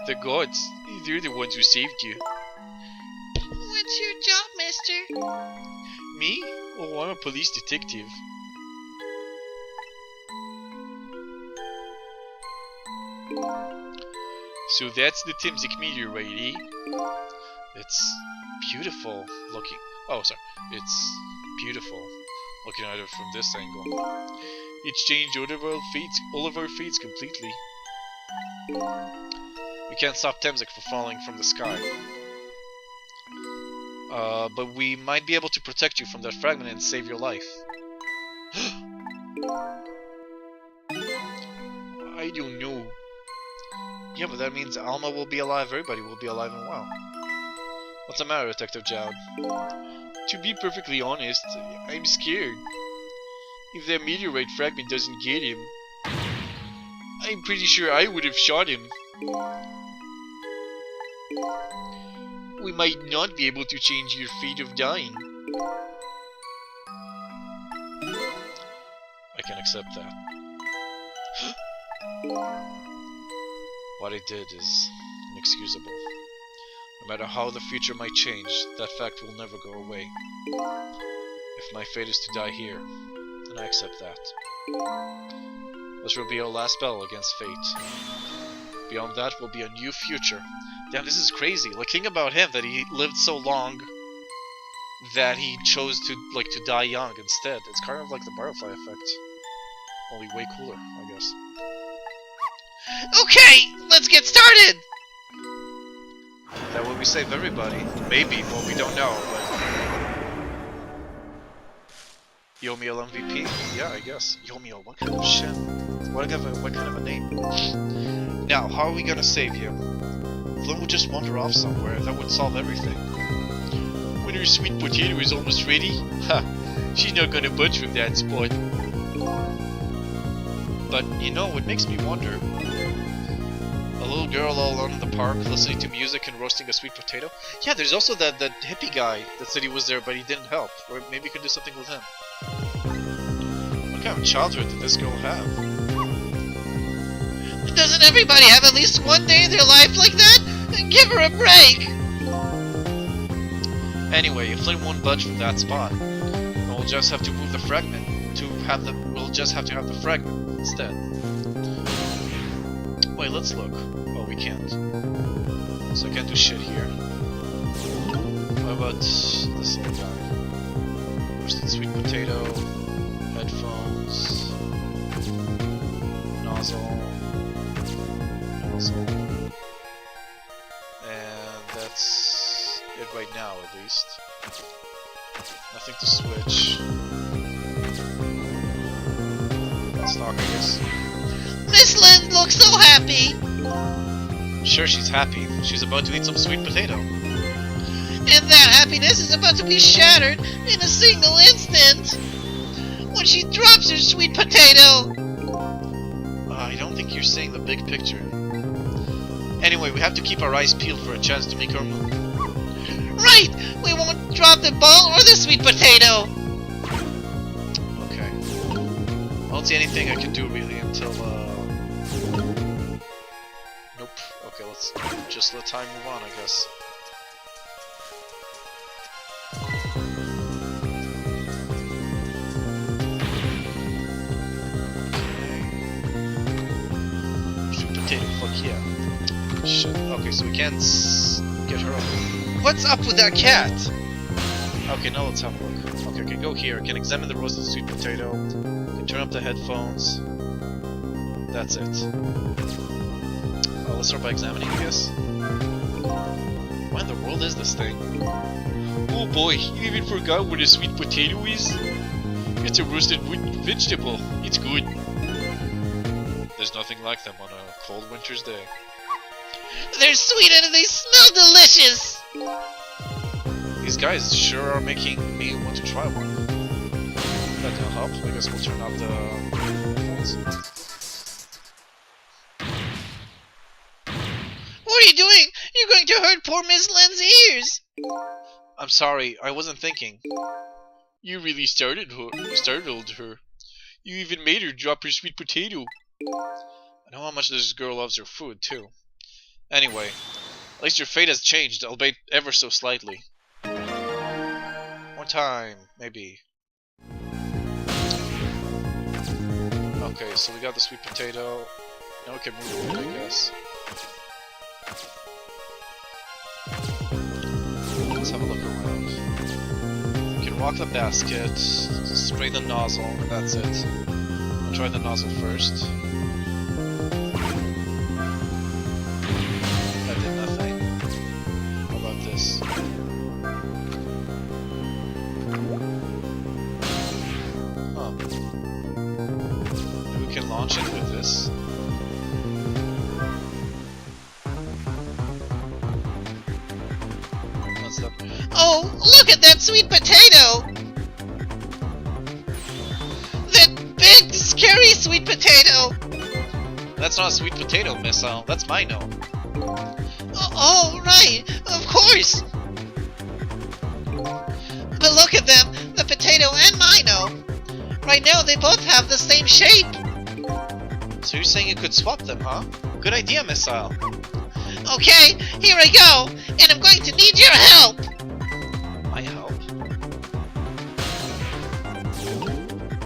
The gods, they're the ones who saved you. What's your job, mister? Me? Oh, I'm a police detective. So that's the Temsik meteorite, eh? It's beautiful looking. Oh, sorry. It's beautiful looking at it from this angle. It's changed all of our fates completely. We can't stop Temsik from falling from the sky. But we might be able to protect you from that fragment and save your life. I don't know. Yeah, but that means Alma will be alive, everybody will be alive and well. What's the matter, Detective Jowd? To be perfectly honest, I'm scared. If that meteorite fragment doesn't get him, I'm pretty sure I would have shot him. We might not be able to change your fate of dying. I can accept that. What I did is inexcusable. No matter how the future might change, that fact will never go away. If my fate is to die here, then I accept that. This will be our last battle against fate. Beyond that will be a new future. Damn, this is crazy. Like, think about him, that he lived so long that he chose to die young instead. It's kind of like the butterfly effect. Only way cooler, I guess. Okay, let's get started! That will we save everybody. Maybe, well, we don't know, but... Yomiel MVP? Yeah, I guess. Yomiel, what kind of shit? What kind of a name? Now, how are we gonna save you? Flynn would just wander off somewhere, that would solve everything. When her sweet potato is almost ready? Ha! She's not gonna budge from that spot. But, you know, it makes me wonder. A little girl all alone in the park, listening to music and roasting a sweet potato? Yeah, there's also that hippie guy that said he was there, but he didn't help. Or maybe you could do something with him. What kind of childhood did this girl have? Doesn't everybody have at least one day in their life like that? Give her a break! Anyway, if Flynn won't budge from that spot, then we'll just have to move the fragment we'll just have to have the fragment instead. Wait, let's look. Oh, we can't. So I can't do shit here. What about this little guy? Roasted sweet potato, headphones, nozzle, and that's it right now, at least. Nothing to switch. Stock, I guess. Miss Lynn looks so happy! Sure, she's happy. She's about to eat some sweet potato. And that happiness is about to be shattered in a single instant! When she drops her sweet potato! I don't think you're seeing the big picture. Anyway, we have to keep our eyes peeled for a chance to make our move. Right! We won't drop the ball or the sweet potato! Okay. I don't see anything I can do really until, Nope. Okay, let's just let time move on, I guess. Okay. Sweet potato, fuck yeah. Shit. Okay, so we can't get her up. What's up with that cat? Okay, now let's have a look. Okay, I can go here, I can examine the roasted sweet potato, I can turn up the headphones. That's it. Let's start by examining, I guess. What in the world is this thing? Oh boy, you even forgot what a sweet potato is? It's a roasted vegetable. It's good. There's nothing like them on a cold winter's day. They're sweet and they smell delicious! These guys sure are making me want to try one. That can help. I guess we'll turn up the headphones. What are you doing? You're going to hurt poor Miss Lynn's ears! I'm sorry, I wasn't thinking. You really startled her. You even made her drop her sweet potato. I know how much this girl loves her food, too. Anyway, at least your fate has changed, albeit ever so slightly. One time, maybe. Okay, so we got the sweet potato. Now we can move it, I guess. Let's have a look around. We can walk the basket, spray the nozzle, and that's it. I'll try the nozzle first. That did nothing. How about this? Huh. Maybe we can launch it with this. Oh, look at that sweet potato! That big, scary sweet potato! That's not a sweet potato missile, that's Mino. Oh, right, of course! But look at them, the potato and Mino! Right now they both have the same shape! So you're saying you could swap them, huh? Good idea, Missile. Okay, here I go, and I'm going to need your help! My help?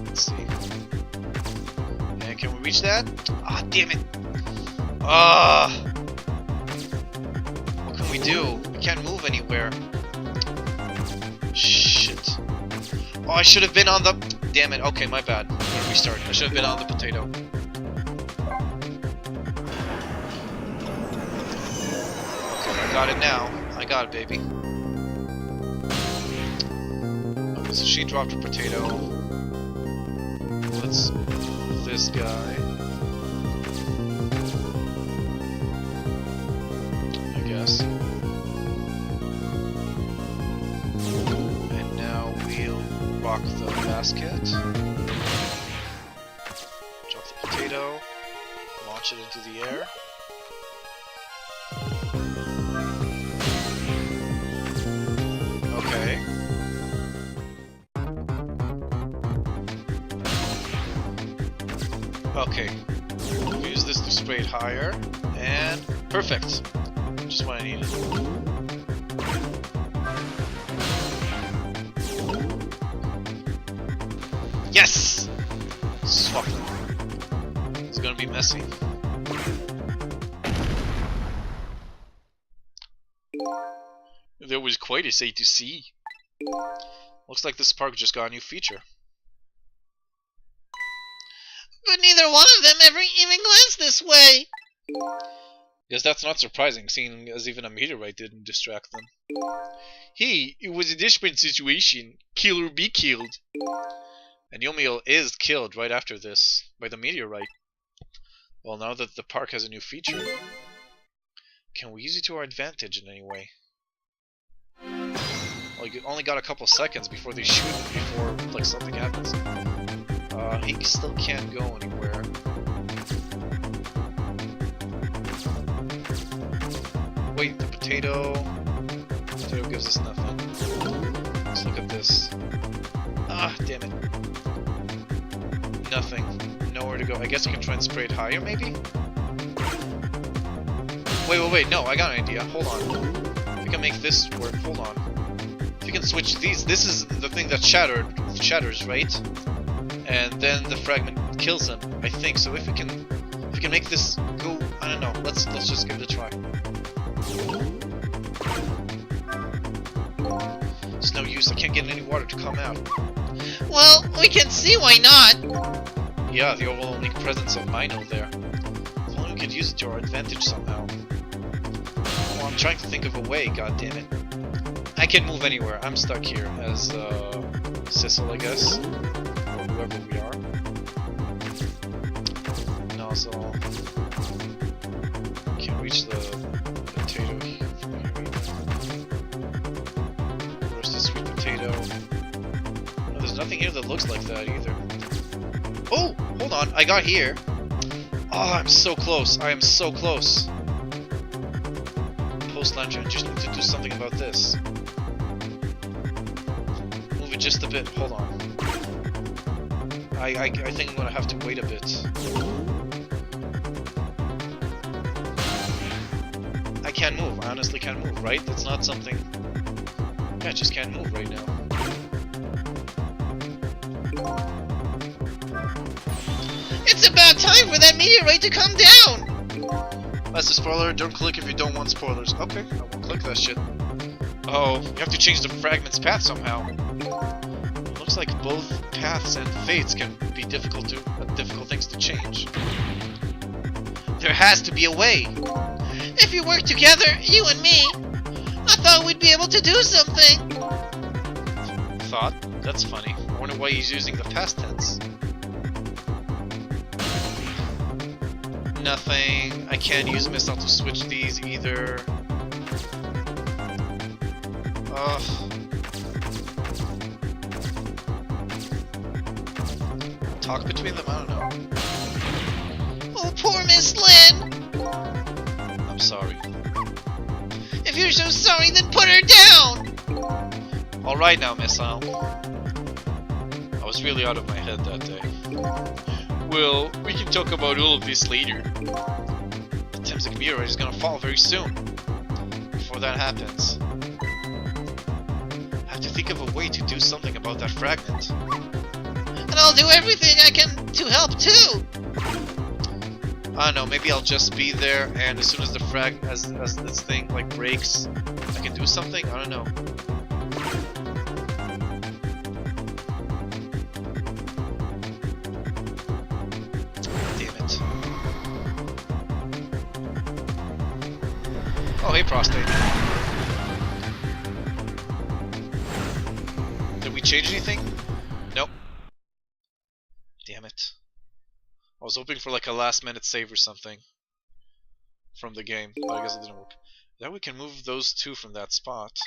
Let's see. And can we reach that? Ah, damn it! What can we do? We can't move anywhere. Shit. Oh, I should have been on the... Damn it, okay, my bad. I'm gonna restart. I should have been on the potato. Okay, I got it now. I got it, baby. Okay, so she dropped her potato. Let's move this guy. I guess. And now we'll rock the basket. Drop the potato. Launch it into the air. Okay. Okay. We'll use this to spray it higher. And perfect. Just what I needed. Yes! Swap them. It's gonna be messy. That was quite a sight to see. Looks like this park just got a new feature. But neither one of them ever even glanced this way! Guess that's not surprising, seeing as even a meteorite didn't distract them. Hey, it was a desperate situation. Kill or be killed. And Yomiel is killed right after this, by the meteorite. Well, now that the park has a new feature, can we use it to our advantage in any way? Well, you only got a couple seconds before they shoot him, before, like, something happens. He still can't go anywhere. Wait, the potato... Potato gives us nothing. Let's look at this. Ah, damn it. Nothing. Nowhere to go. I guess I can try and spray it higher, maybe? Wait, no, I got an idea. Hold on. If we can make this work, hold on. If you can switch these, this is the thing that shatters, right? And then the fragment kills him, I think. So if we can make this go, I don't know. Let's just give it a try. It's no use. I can't get any water to come out. Well, we can see why not! Yeah, the overwhelming presence of Mino there. If only we could use it to our advantage somehow. Well, I'm trying to think of a way, goddammit. I can move anywhere. I'm stuck here as Sissel, I guess. Or whoever we are. Nozzle. Can't reach the potato here from here either. Where's the sweet potato? No, there's nothing here that looks like that either. Oh! Hold on, I got here. Oh, I'm so close. I am so close. Post lantern, just need to do something about this. just a bit. Hold on. I think I'm gonna have to wait a bit. I can't move. I honestly can't move, right? It's not something... Yeah, I just can't move right now. It's about time for that meteorite to come down! That's a spoiler. Don't click if you don't want spoilers. Okay, I won't click that shit. Oh, you have to change the fragment's path somehow. It looks like both paths and fates can be difficult things to change. There has to be a way. If you work together, you and me, I thought we'd be able to do something. Thought? That's funny. I wonder why he's using the past tense. Nothing. I can't use missile to switch these either. Ugh. Talk between them? I don't know. Oh, poor Miss Lynn. I'm sorry. If you're so sorry, then put her down. Alright now, Missile. I was really out of my head that day. Well, we can talk about all of this later. The Temsik meteorite is gonna fall very soon. Before that happens, I have to think of a way to do something about that fragment. And I'll do everything I can to help too. I don't know, maybe I'll just be there, and as soon as the as this thing like breaks, I can do something? I don't know. Damn it. Oh, hey, Prostate. Did we change anything? Nope. Damn it. I was hoping for like a last minute save or something from the game, but I guess it didn't work. Now we can move those two from that spot.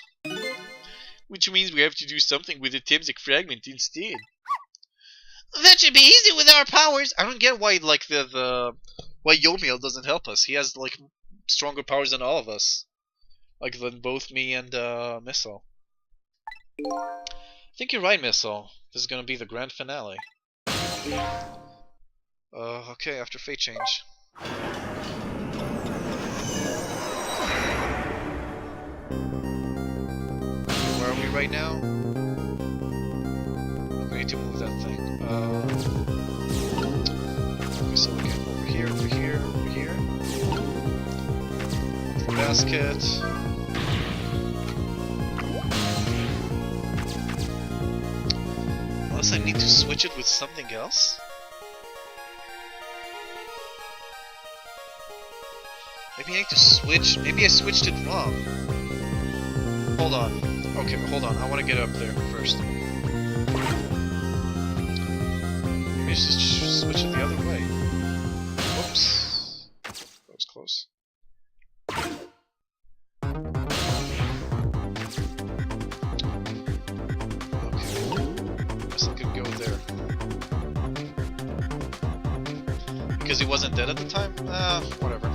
Which means we have to do something with the Temsik fragment instead. That should be easy with our powers. I don't get why like why Yomiel doesn't help us. He has like stronger powers than all of us. Like than both me and Missile. I think you're right, Missile. This is gonna be the grand finale. Okay, after fate change. Where are we right now? We need to move that thing. Okay, so again, over here, over here, over here. The basket. Unless I need to switch it with something else? Maybe I need to switch. Maybe I switched it wrong. Hold on. Okay, hold on. I want to get up there first. Maybe I just switch it the other way. Whoops. That was close. Okay. Guess I could go there. Because he wasn't dead at the time? Whatever.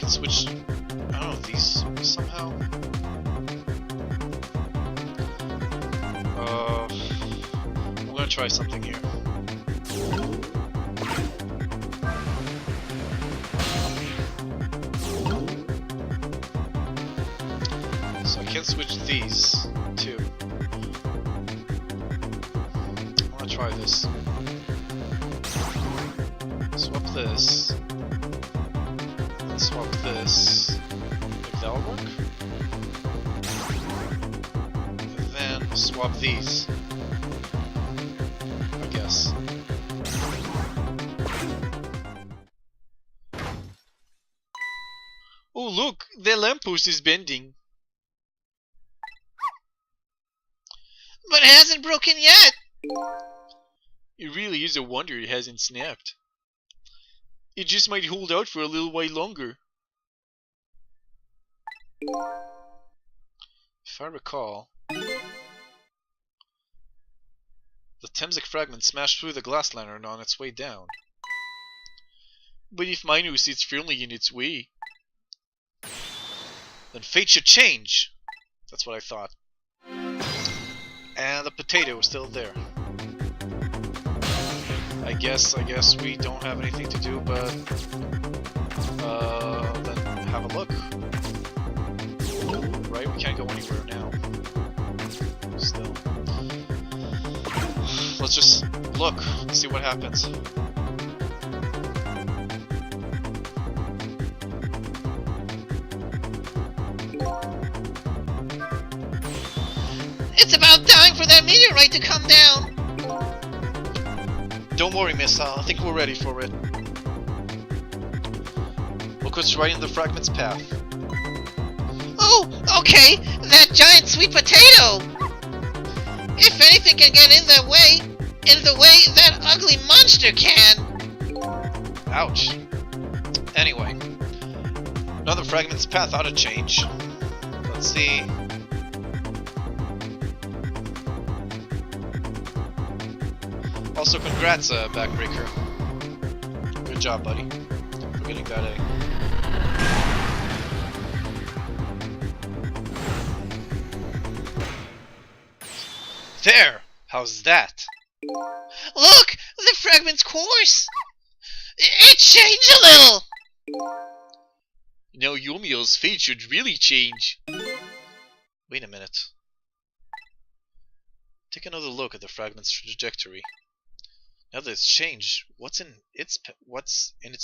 Switch, I don't know, these somehow? I'm gonna try something here. So I can't switch these two. I wanna try this. Swap this. Swap this. If that'll work. And then swap these. I guess. Oh look, the lamppost is bending. But it hasn't broken yet. It really is a wonder it hasn't snapped. It just might hold out for a little while longer. If I recall, the Temsik fragment smashed through the glass lantern on its way down. But if Minus sits firmly in its way, then fate should change. That's what I thought. And the potato is still there. I guess we don't have anything to do but then have a look. Right? We can't go anywhere now. Still. Let's just look and see what happens. It's about time for that meteorite to come down! Don't worry, miss. I think we're ready for it. Look what's right in the fragment's path. Oh, okay! That giant sweet potato! If anything can get in the way that ugly monster can! Ouch. Anyway. Another fragment's path ought to change. Let's see. Also, congrats, Backbreaker. Good job, buddy. For getting that A. There! How's that? Look! The fragment's course! It changed a little! Now Yomio's fate should really change. Wait a minute. Take another look at the fragment's trajectory. Now that it's changed, what's in its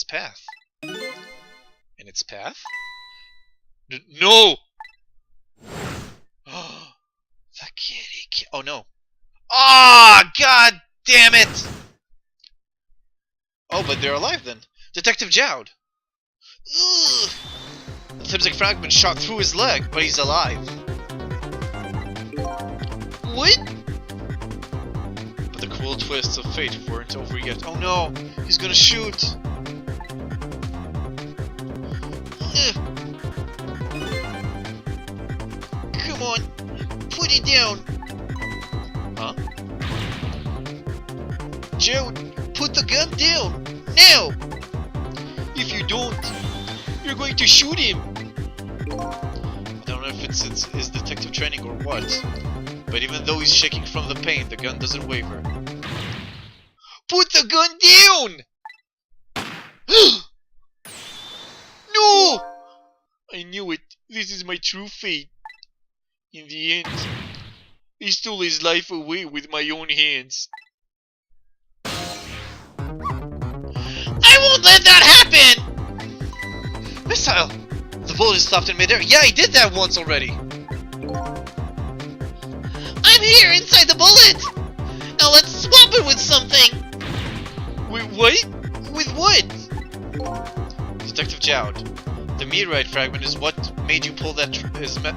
path? In its path? No! The kitty. Oh no! Ah! God damn it! Oh, but they're alive then. Detective Jowd. Ugh. The Thipsic fragment shot through his leg, but he's alive. What? But the cruel twists of fate weren't over yet. Oh no! He's gonna shoot! Ugh. Come on, put it down. Huh? Jowd, put the gun down, now! If you don't, you're going to shoot him! I don't know if it's his detective training or what, but even though he's shaking from the pain, the gun doesn't waver. Put the gun down! No! I knew it. This is my true fate. In the end, I stole his life away with my own hands. I won't let that happen! Missile! The bullet is stopped in midair. Yeah, I did that once already. I'm here inside the bullet! Now let's swap it with something! Wait, what? With what? Detective Jowd, the meteorite fragment is what made you pull that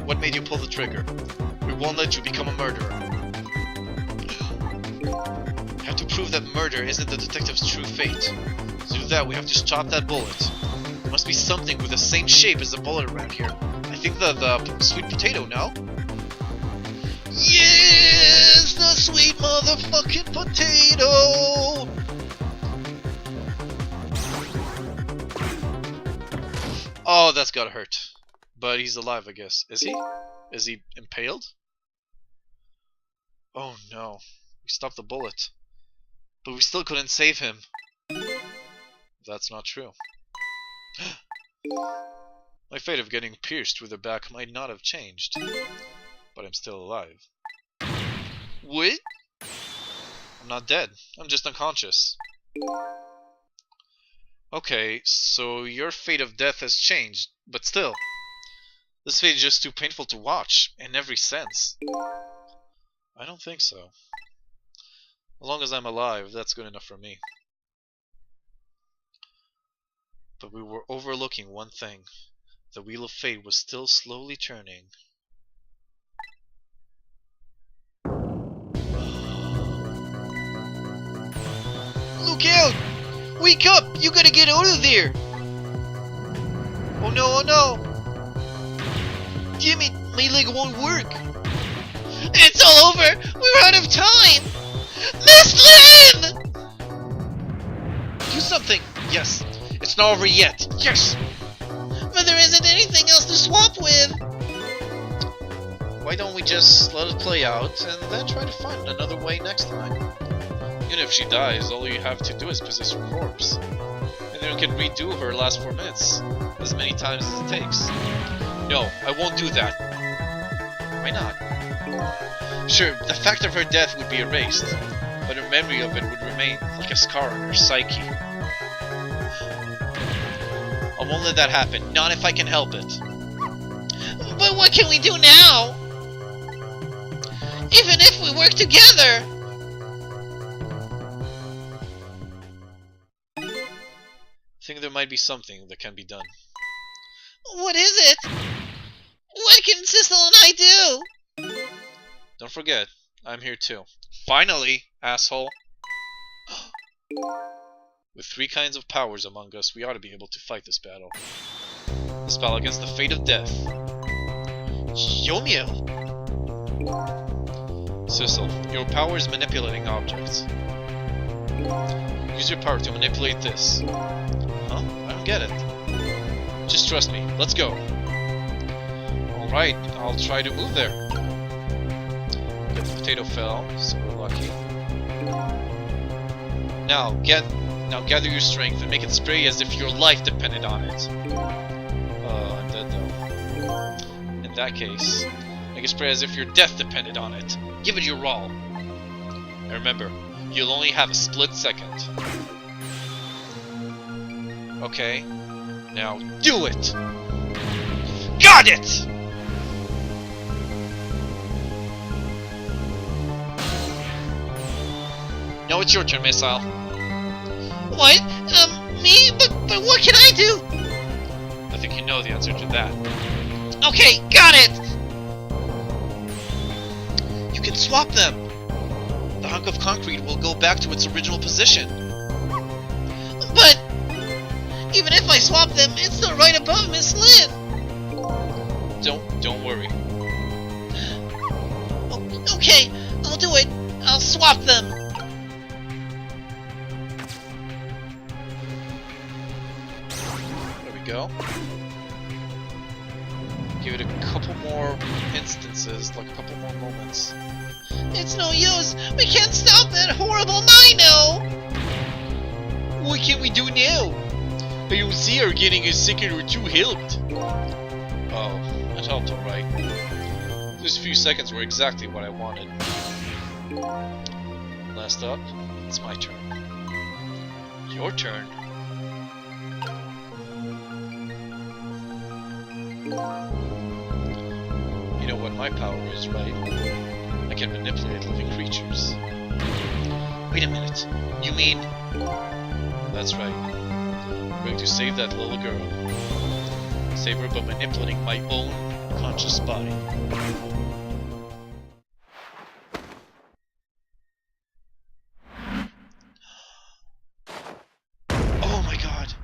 what made you pull the trigger. We won't let you become a murderer. We have to prove that murder isn't the detective's true fate. To do that, we have to stop that bullet. There must be something with the same shape as the bullet around here. I think the sweet potato, no? Yes! The sweet motherfucking potato! Oh, that's gotta hurt. But he's alive, I guess. Is he? Is he impaled? Oh no. We stopped the bullet. But we still couldn't save him. That's not true. My fate of getting pierced through the back might not have changed. But I'm still alive. What? I'm not dead. I'm just unconscious. Okay, so your fate of death has changed, but still. This fate is just too painful to watch, in every sense. I don't think so. As long as I'm alive, that's good enough for me. But we were overlooking one thing. The wheel of fate was still slowly turning. Look out! Wake up! You gotta get out of there! Oh no, oh no! Damn it! My leg won't work! It's all over! We're out of time! Miss Lynn! Do something! Yes! It's not over yet! Yes! but there isn't anything else to swap with. Why don't we just let it play out and then try to find another way next time? Even if she dies, all you have to do is possess her corpse. And then you can redo her last 4 minutes, as many times as it takes. No, I won't do that. Why not? Sure, the fact of her death would be erased, but her memory of it would remain like a scar on her psyche. I won't let that happen, not if I can help it. But what can we do now? Even if we work together! I think there might be something that can be done. What is it? What can Sissel and I do? Don't forget, I'm here too. Finally, asshole! With 3 kinds of powers among us, we ought to be able to fight this battle. This battle against the fate of death. Yomiel! Sissel, your power is manipulating objects. Use your power to manipulate this. Huh? I don't get it. Just trust me. Let's go. Alright, I'll try to move there. Good, the potato fell, so we're lucky. Now gather your strength and make it spray as if your life depended on it. I'm dead though. In that case, make it spray as if your death depended on it. Give it your all. And remember, you'll only have a split second. Okay, now do it! Got it! Now it's your turn, Missile. What? Me? But what can I do? I think you know the answer to that. Okay, got it! You can swap them! The hunk of concrete will go back to its original position. But even if I swap them, it's still right above Miss Lynn. Don't worry. Okay, I'll do it. I'll swap them. There we go. Give it a couple more instances, like a couple more moments. It's no use. We can't stop that horrible Mino. What can we do now? I don't see her getting a second or 2 helped. Oh, that helped alright. Those few seconds were exactly what I wanted. Last up, it's my turn. Your turn. You know what my power is, right? I can manipulate living creatures. Wait a minute. You mean... That's right. I'm going to save that little girl. Save her by manipulating my own conscious body. Oh my god!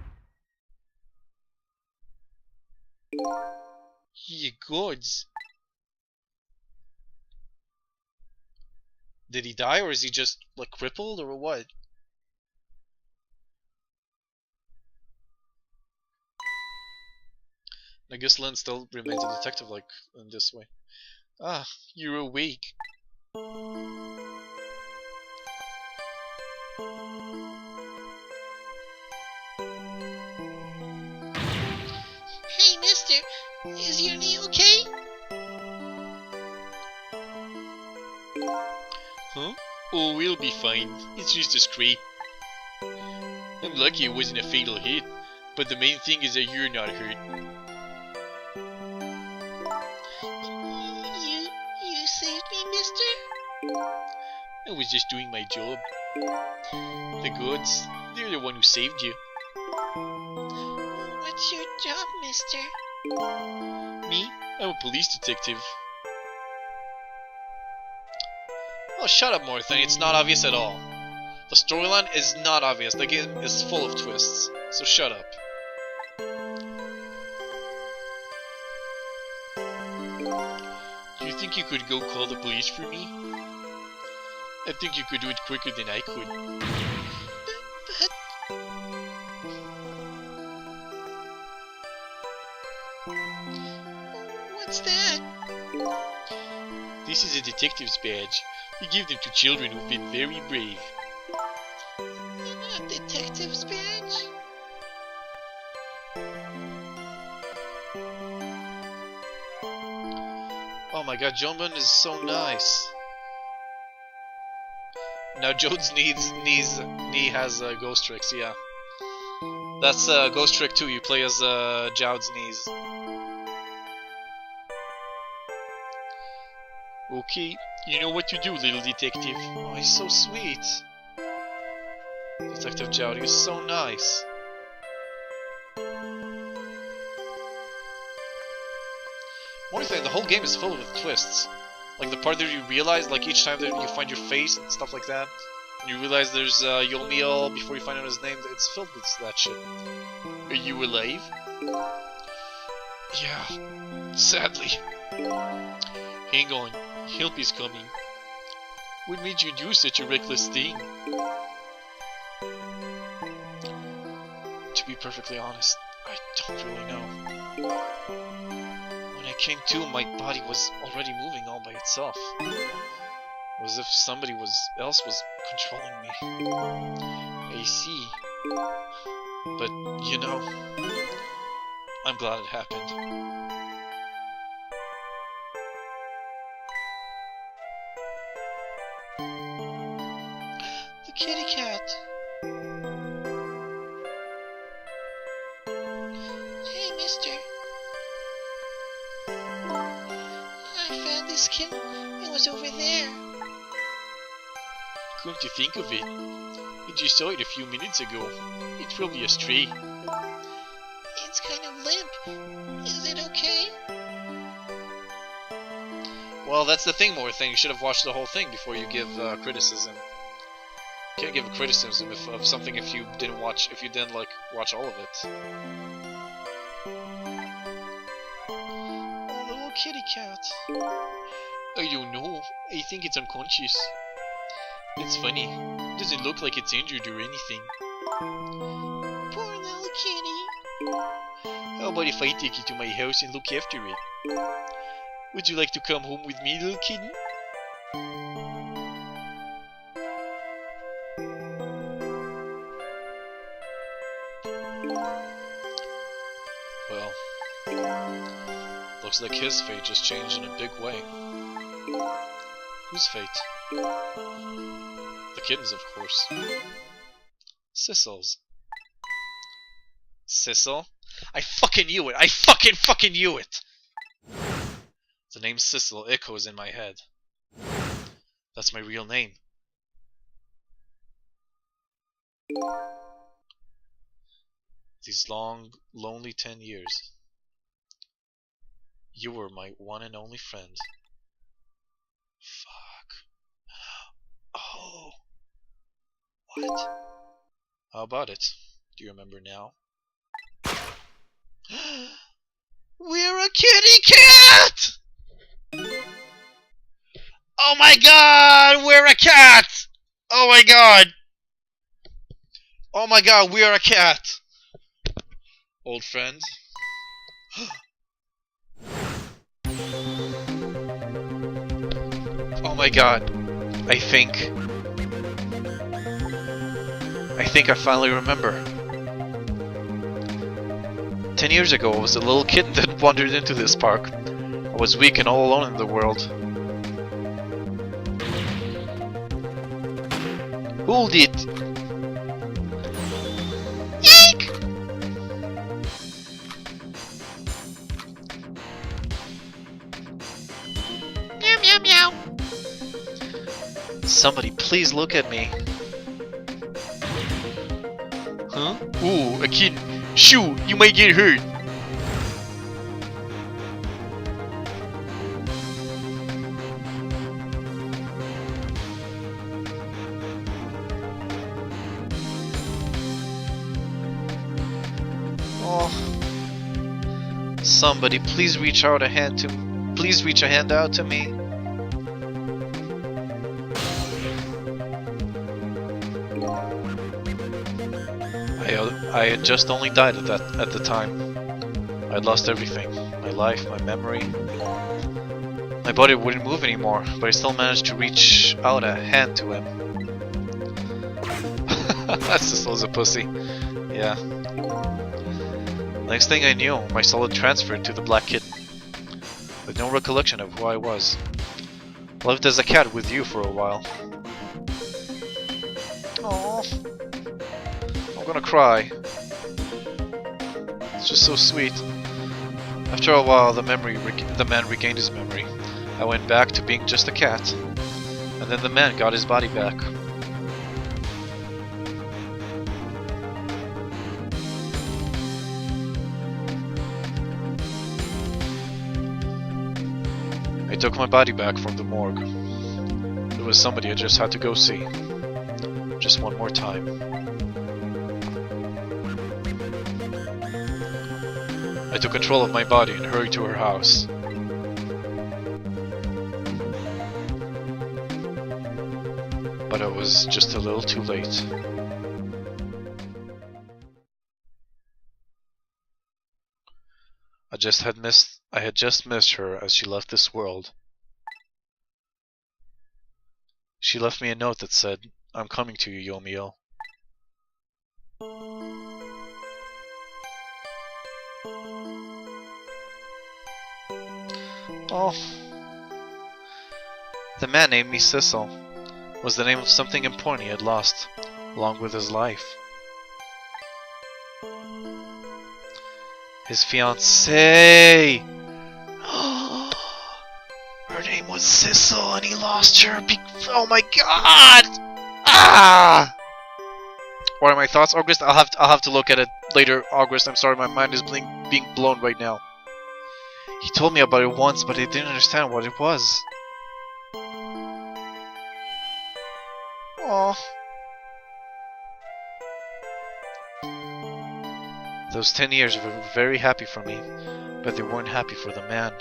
Ye gods! Did he die, or is he just, like, crippled, or what? I guess Lynn still remains a detective, like, in this way. Ah, you're awake. Hey, mister. Is your knee okay? Huh? Oh, we'll be fine. It's just a scrape. I'm lucky it wasn't a fatal hit, but the main thing is that you're not hurt. You saved me, mister? I was just doing my job. The gods, they're the one who saved you. What's your job, mister? Me? I'm a police detective. Oh, shut up, Morthan. It's not obvious at all. The storyline is not obvious. The game is full of twists. So shut up. Do you think you could go call the police for me? I think you could do it quicker than I could. But... What's that? This is a detective's badge. We give them to children who've been very brave. A detective's badge? Oh my god, Jonbun is so nice. Now Jode's knee has ghost tricks, yeah. That's ghost trick 2, you play as Joud's knees. Okay, you know what to do, little detective. Oh, he's so sweet. Detective Joud, he's so nice. One thing, the whole game is filled with twists. Like the part that you realize, like each time that you find your face and stuff like that, and you realize there's Yomiel before you find out his name, it's filled with that shit. Are you alive? Yeah, sadly. Hang on, help is coming. What made you do such a reckless thing? To be perfectly honest, I don't really know. When I came to, my body was already moving all by itself. It was as if somebody else was controlling me. I see. But, you know, I'm glad it happened. The kitty cat. Hey, mister. I found this kitten. It was over there. Come to think of it, I just saw it a few minutes ago. It's probably a stray. It's kind of limp. Is it okay? Well, that's the thing, more thing. You should have watched the whole thing before you give criticism. You can't give a criticism of something if you didn't watch watch all of it. Oh, little kitty cat. I don't know. I think it's unconscious. It's funny. It doesn't look like it's injured or anything. Poor little kitty. How about if I take it to my house and look after it? Would you like to come home with me, little kitten? Well, looks like his fate just changed in a big way. Whose fate? The kitten's, of course. Sissel's. Sissel? I fucking knew it! I fucking knew it! The name Sissel echoes in my head. That's my real name. These long, lonely 10 years. You were my one and only friend. Fuck. Oh. What? How about it? Do you remember now? We're a kitty cat! Oh my god, we're a cat! Oh my god! Oh my god, we are a cat! Old friend? Oh my god. I think I finally remember. 10 years ago, I was a little kitten that wandered into this park. I was weak and all alone in the world. Hold it! Eek! Meow meow meow. Somebody please look at me. Huh? Ooh, a kitten. Shoo, you might get hurt. Oh. Somebody please reach out a hand to please reach a hand out to me. I had just only died at the time. I'd lost everything. My life, my memory. My body wouldn't move anymore, but I still managed to reach out a hand to him. Sissel's a pussy. Yeah. Next thing I knew, my soul had transferred to the Black Kitten, with no recollection of who I was. I lived as a cat with you for a while. Aww. I'm gonna cry. It's just so sweet. After a while, the man regained his memory. I went back to being just a cat, and then the man got his body back. I took my body back from the morgue. It was somebody I just had to go see. Just one more time. I took control of my body and hurried to her house. But I was just a little too late. I had just missed her as she left this world. She left me a note that said, "I'm coming to you, Yomiyo." Oh. The man named me Sissel was the name of something important he had lost, along with his life. His fiancée! Her name was Sissel and he lost her oh my god! Ah! What are my thoughts, August? I'll have to look at it later, August. I'm sorry, my mind is being blown right now. He told me about it once, but I didn't understand what it was. Aww. Those 10 years were very happy for me, but they weren't happy for the man,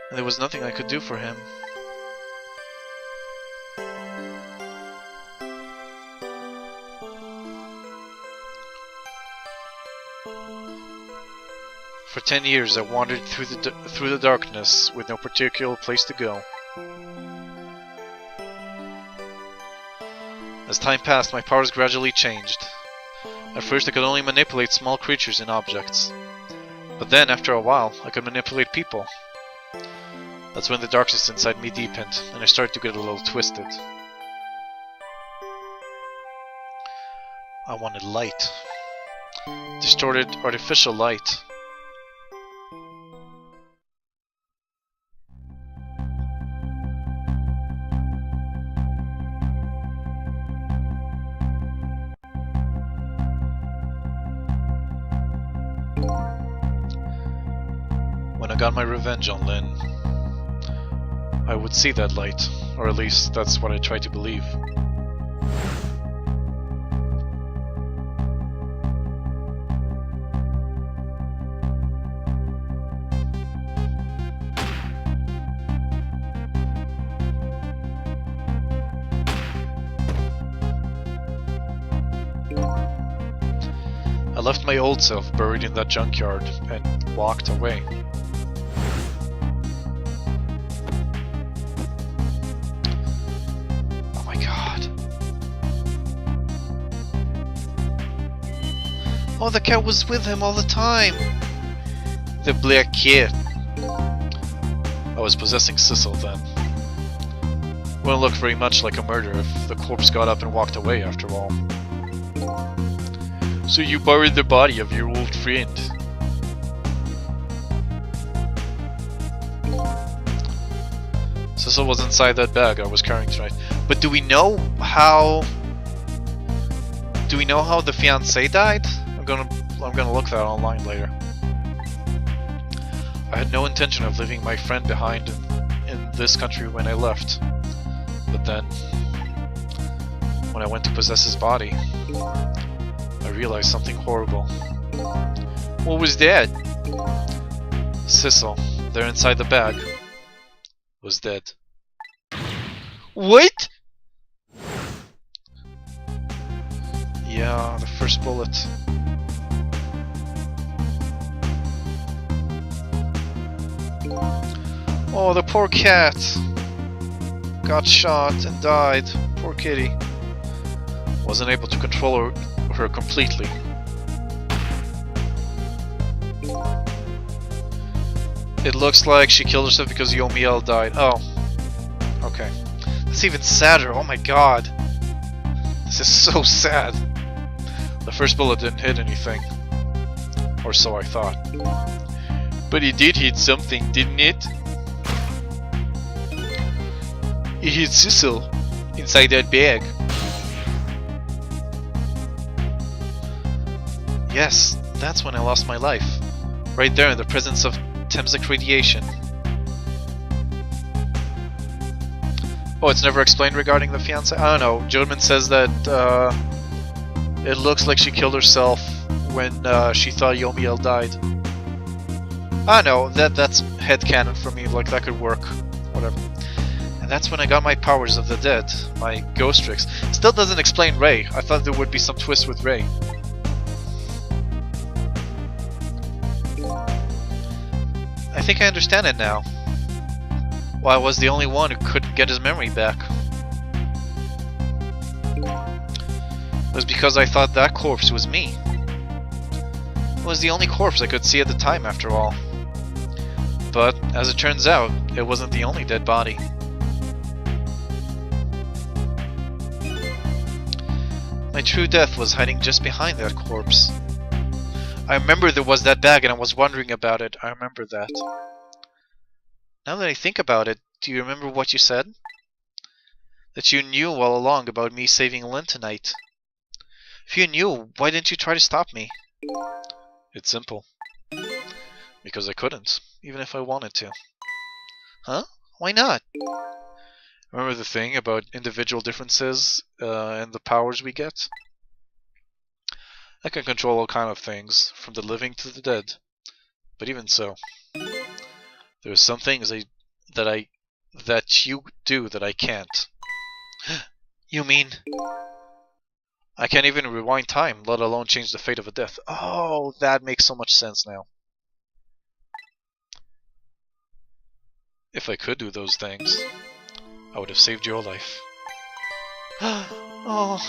and there was nothing I could do for him. For 10 years I wandered through the darkness with no particular place to go. As time passed, my powers gradually changed. At first I could only manipulate small creatures and objects. But then, after a while, I could manipulate people. That's when the darkness inside me deepened, and I started to get a little twisted. I wanted light. Distorted, artificial light. When I got my revenge on Lynn, I would see that light, or at least that's what I tried to believe. I left my old self buried in that junkyard and walked away. Oh my god. Oh, the cat was with him all the time! The Black Kid. I was possessing Sissel then. Wouldn't look very much like a murder if the corpse got up and walked away after all. So you buried the body of your old friend. Sissel was inside that bag I was carrying tonight. But do we know how the fiancé died? I'm gonna look that online later. I had no intention of leaving my friend behind in this country when I left. But then, when I went to possess his body, I realized something horrible. What was that? Sissel, there inside the bag, was dead. What? Yeah, the first bullet. Oh, the poor cat. Got shot and died. Poor kitty. Wasn't able to control her completely. It looks like she killed herself because Yomiel died. Oh. Okay. That's even sadder. Oh my god. This is so sad. The first bullet didn't hit anything. Or so I thought. But it did hit something, didn't it? It hit Cecil inside that bag. Yes, that's when I lost my life. Right there in the presence of Temsek radiation. Oh, it's never explained regarding the fiance? I don't know. Jodman says that it looks like she killed herself when she thought Yomiel died. I know, that's headcanon for me, like that could work. Whatever. And that's when I got my powers of the dead, my ghost tricks. Still doesn't explain Ray. I thought there would be some twist with Ray. I think I understand it now. Why I was the only one who couldn't get his memory back. It was because I thought that corpse was me. It was the only corpse I could see at the time, after all. But, as it turns out, it wasn't the only dead body. My true death was hiding just behind that corpse. I remember there was that bag and I was wondering about it. I remember that. Now that I think about it, do you remember what you said? That you knew all along about me saving Lynn tonight. If you knew, why didn't you try to stop me? It's simple. Because I couldn't, even if I wanted to. Huh? Why not? Remember the thing about individual differences and the powers we get? I can control all kind of things, from the living to the dead. But even so, there are some things that you do that I can't. You mean? I can't even rewind time, let alone change the fate of a death. Oh, that makes so much sense now. If I could do those things, I would have saved your life. Oh.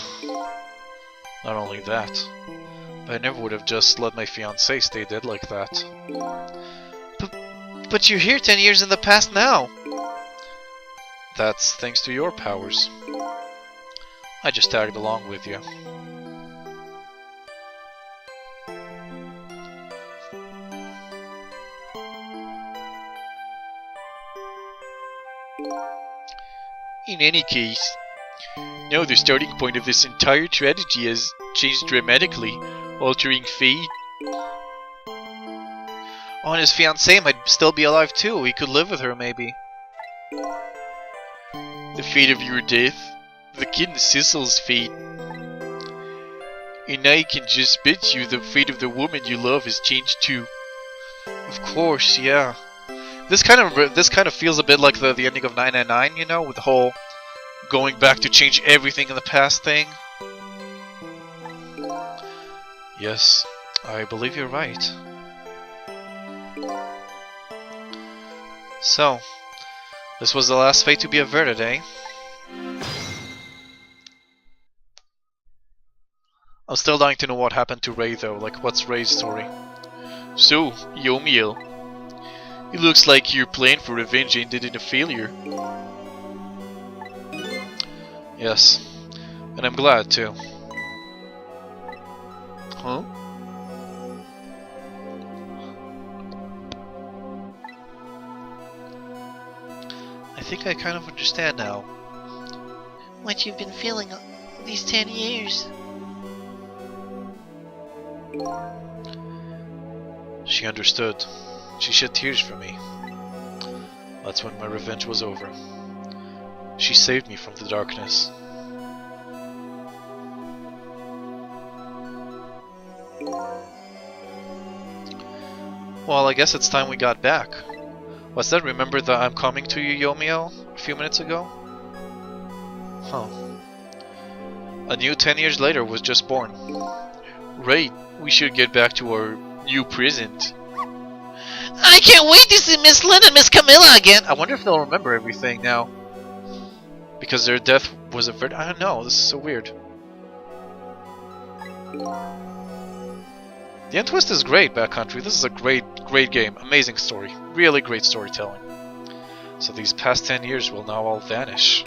Not only that, but I never would have just let my fiancée stay dead like that. But you're here 10 years in the past now! That's thanks to your powers. I just tagged along with you. In any case, now the starting point of this entire tragedy has changed dramatically, altering fate. Oh, and his fiancée might still be alive too. He could live with her, maybe. The fate of your death? The kid Cecil's fate. And I can just bet you the fate of the woman you love has changed too. Of course, yeah. This kind of feels a bit like the ending of 999, you know, with the whole going back to change everything in the past thing. Yes, I believe you're right. So, this was the last fate to be averted, eh? I'm still dying to know what happened to Ray though, like what's Ray's story. So, Yomiel, it looks like your plan for revenge ended in a failure. Yes, and I'm glad too. Huh? I think I kind of understand now. What you've been feeling these 10 years. She understood. She shed tears for me. That's when my revenge was over. She saved me from the darkness. Well, I guess it's time we got back. What's that? Remember the I'm coming to you, Yomiel, a few minutes ago? Huh. A new 10 years later was just born. Right, we should get back to our new present. I can't wait to see Miss Lynn and Miss Camilla again. I wonder if they'll remember everything now. Because their death was averted. I don't know, this is so weird. The end twist is great, Backcountry. This is a great game. Amazing story. Really great storytelling. So these past 10 years will now all vanish.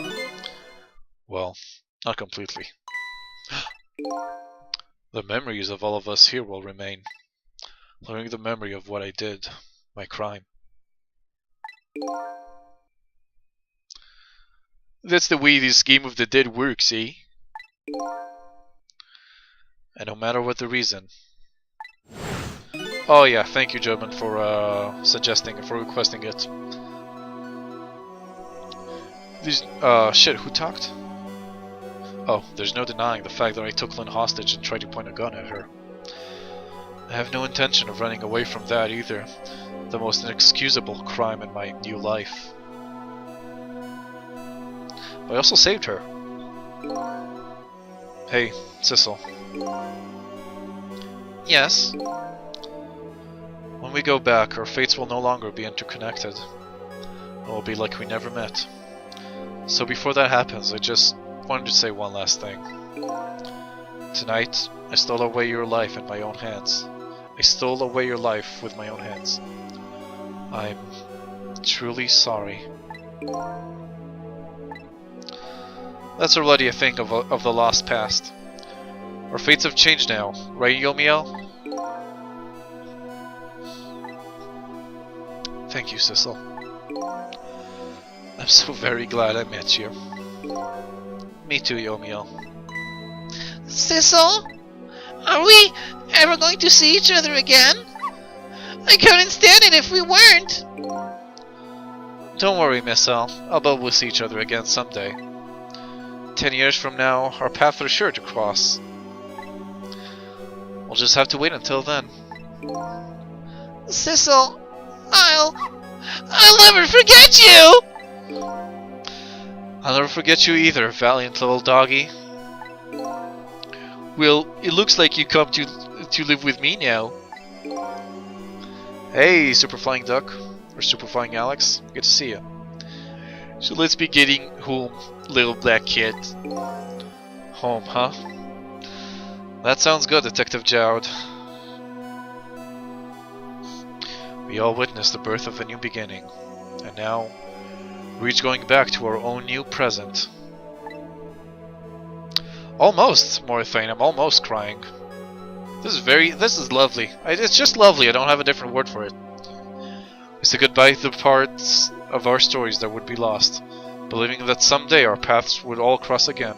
Well, not completely. The memories of all of us here will remain. Learning the memory of what I did. My crime. That's the way this game of the dead works, eh? And no matter what the reason. Oh yeah, thank you German for suggesting and for requesting it. These shit, who talked? Oh, there's no denying the fact that I took Lynn hostage and tried to point a gun at her. I have no intention of running away from that either. The most inexcusable crime in my new life. But I also saved her. Hey, Sissel. Yes? When we go back, our fates will no longer be interconnected. It will be like we never met. So before that happens, I just wanted to say one last thing. Tonight, I stole away your life in my own hands. I stole away your life with my own hands. I'm truly sorry. That's already a thing of the lost past. Our fates have changed now, right, Yomiel? Thank you, Sissel. I'm so very glad I met you. Me too, Yomiel. Sissel? Are we ever going to see each other again? I couldn't stand it if we weren't. Don't worry, Miss L. I'll bet we'll see each other again someday. 10 years from now, our paths are sure to cross. We'll just have to wait until then. Sissel, I'll never forget you! I'll never forget you either, valiant little doggy. Well, it looks like you come to live with me now. Hey, Super Flying Duck, or Super Flying Alex, good to see you. So let's be getting home, little black kid. Home, huh? That sounds good, Detective Jowd. We all witnessed the birth of a new beginning, and now we're each going back to our own new present. Almost, Morithane, I'm almost crying. This is lovely. It's just lovely, I don't have a different word for it. We say goodbye to the parts of our stories that would be lost, believing that someday our paths would all cross again.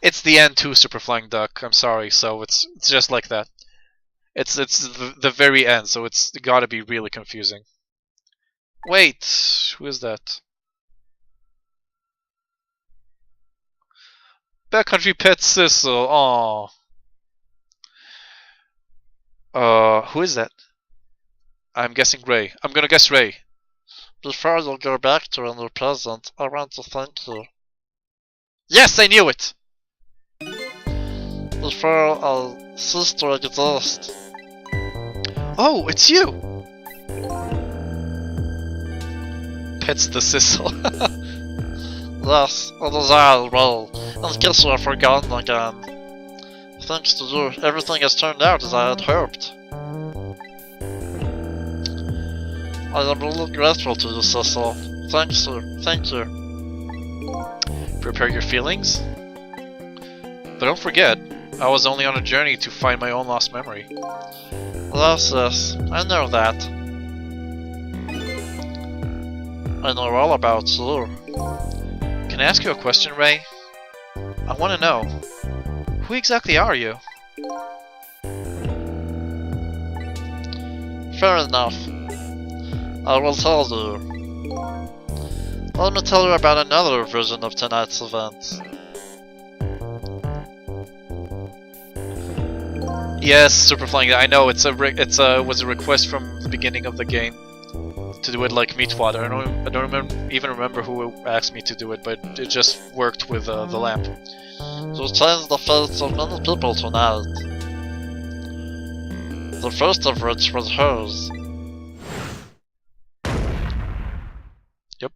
It's the end too, Super Flying Duck. I'm sorry, so it's just like that. It's the very end, so it's gotta be really confusing. Wait, who is that? Backcountry Pet Sissel. Aww. Who is that? I'm guessing Ray. I'm gonna guess Ray. Before you go back to your present, I want to thank you. Yes, I knew it! Before I cease to exist. Oh, it's you! Pets the Sissel. Yes, it is I, Ray. In case you have forgotten again. Thanks to you, everything has turned out as I had hoped. I am really grateful to you, Sissel. Thank you. Prepare your feelings? But don't forget, I was only on a journey to find my own lost memory. Yes, I know that. I know all about you. Can I ask you a question, Ray? I want to know, who exactly are you? Fair enough. I will tell you. Let me tell you about another version of tonight's event. Yes, Super Flying. I know it was a request from the beginning of the game. to do it like Meatwater. I don't even remember who asked me to do it, but it just worked with the lamp. You changed the fates of many people tonight. The first of which was hers. Yep.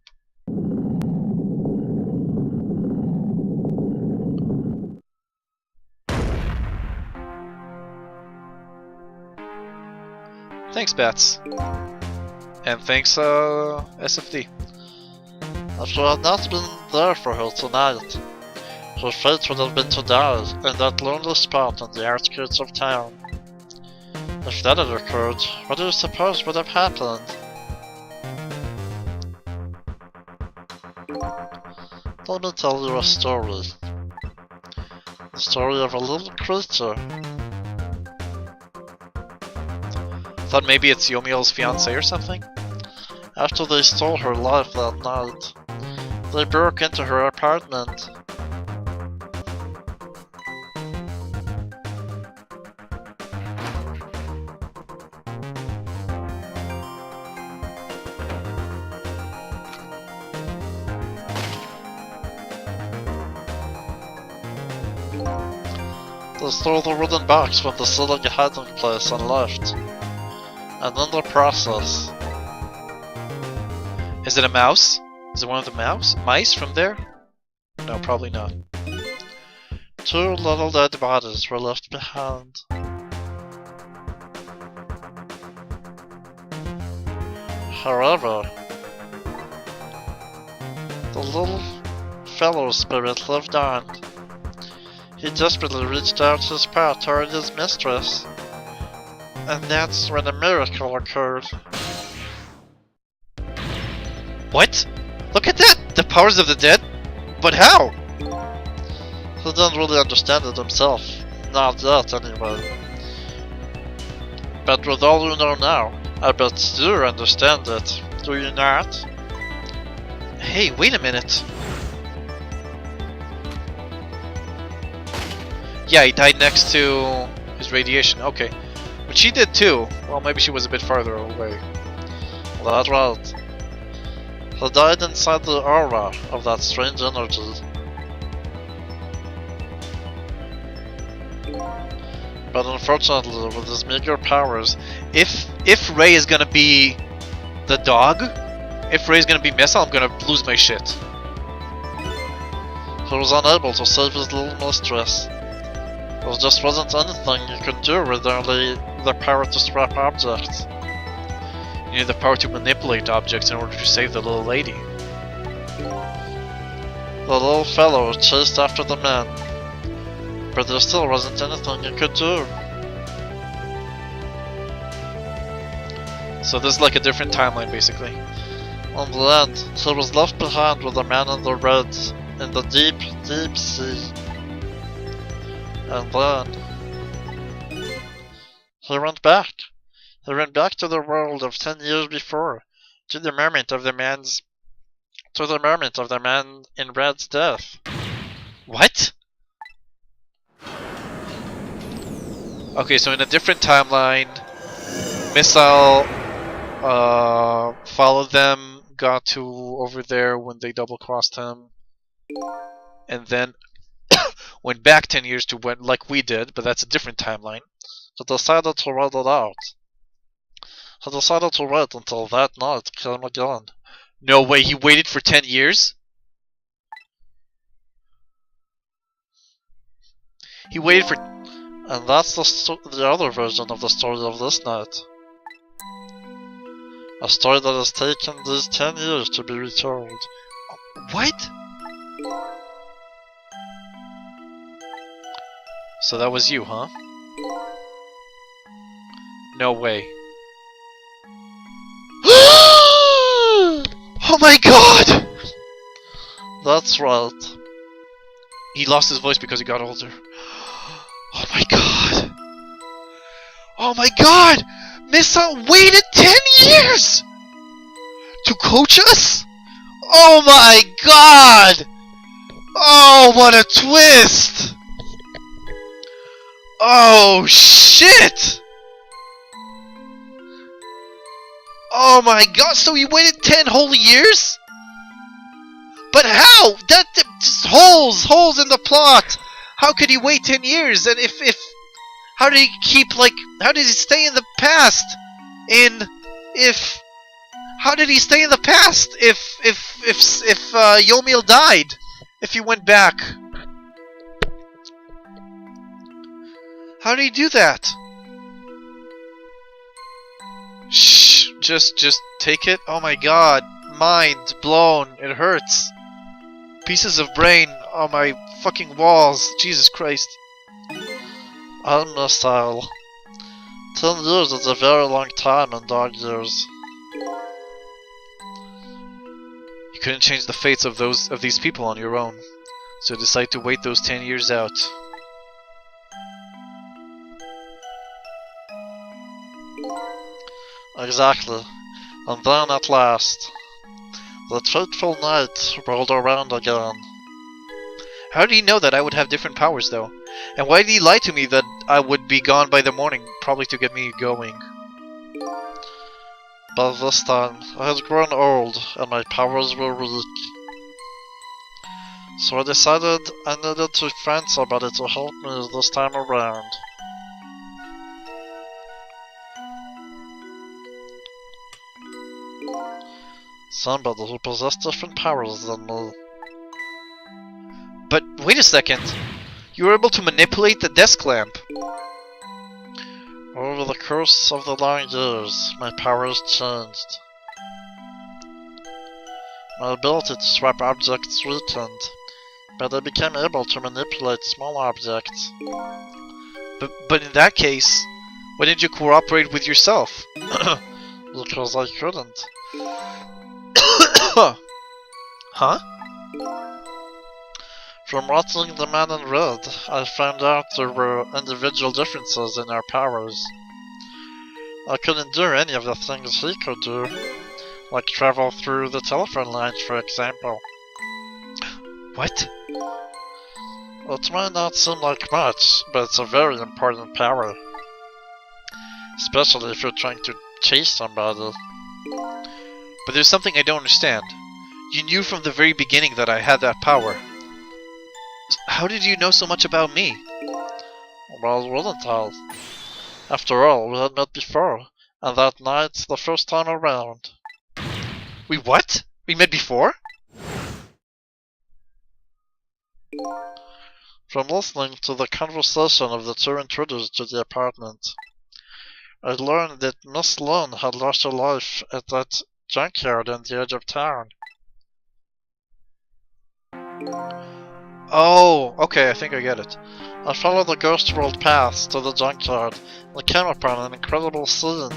Thanks, Bats. And thanks, SFD. If you had not been there for her tonight, her fate would have been to die in that lonely spot on the outskirts of town. If that had occurred, what do you suppose would have happened? Let me tell you a story. The story of a little creature. Thought maybe it's Yomiel's fiance or something? After they stole her life that night, they broke into her apartment. They stole the wooden box from the ceiling hiding place and left. And in the process, Is it a mouse? Is it one of the mice from there? No, probably not. 2 little dead bodies were left behind. However, the little fellow spirit lived on. He desperately reached out his paw toward his mistress, and that's when a miracle occurred. What? Look at that! The powers of the dead? But how? He didn't really understand it himself. Not yet, anyway. But with all you know now, I bet you understand it. Do you not? Hey, wait a minute. Yeah, he died next to his radiation. Okay. But she did too. Well, maybe she was a bit farther away. That's right. He died inside the aura of that strange energy. But unfortunately, with his meager powers, If Ray is gonna be the dog, if Ray is gonna be Missile, I'm gonna lose my shit. he was unable to save his little mistress. There just wasn't anything you could do with only the power to scrap objects. You need the power to manipulate objects in order to save the little lady. The little fellow chased after the man, but there still wasn't anything you could do. So this is like a different timeline, basically. In the end, he was left behind with the man in the reds, in the deep, deep sea. And then he went back. He went back to the world of 10 years before, to the moment of the man in red's death. What? Okay, so in a different timeline, Missile followed them, got to over there when they double-crossed him, and then went back 10 years to when, like we did, but that's a different timeline. He decided to ride it out. He decided to wait until that night came again. No way, he waited for 10 years? He waited for... And that's the other version of the story of this night. A story that has taken these 10 years to be retold. What? So that was you, huh? No way. Oh my god! That's right. He lost his voice because he got older. Oh my god! Oh my god! Missa waited 10 years! To coach us? Oh my god! Oh, what a twist! Oh shit! Oh my god, so he waited 10 whole years? But how? Just holes in the plot. How could he wait 10 years? And how did he keep, like, how did he stay in the past? How did he stay in the past if Yomiel died? If he went back? How did he do that? Shh, just take it. Oh my god, mind blown. It hurts. Pieces of brain on my fucking walls. Jesus Christ. Almastyle. 10 years is a very long time in dog years. You couldn't change the fates of these people on your own, so decide to wait those 10 years out. Exactly. And then at last, the fateful night rolled around again. How did he know that I would have different powers, though? And why did he lie to me that I would be gone by the morning, probably to get me going? By this time, I had grown old, and my powers were weak. So I decided I needed to find somebody to help me this time around. Somebody who possessed different powers than me. But wait a second! You were able to manipulate the desk lamp! Over the course of the long years, my powers changed. My ability to swap objects weakened, but I became able to manipulate small objects. But in that case, why didn't you cooperate with yourself? Because I couldn't. Huh? From watching the man in red, I found out there were individual differences in our powers. I couldn't do any of the things he could do, like travel through the telephone lines, for example. What? It might not seem like much, but it's a very important power. Especially if you're trying to chase somebody. But there's something I don't understand. You knew from the very beginning that I had that power. How did you know so much about me? Well, wouldn't I? After all, we had met before, and that night, the first time around. We what? We met before? From listening to the conversation of the two intruders to the apartment, I learned that Miss Lynn had lost her life at that junkyard on the edge of town. Oh, okay, I think I get it. I followed the ghost world path to the junkyard and came upon an incredible scene.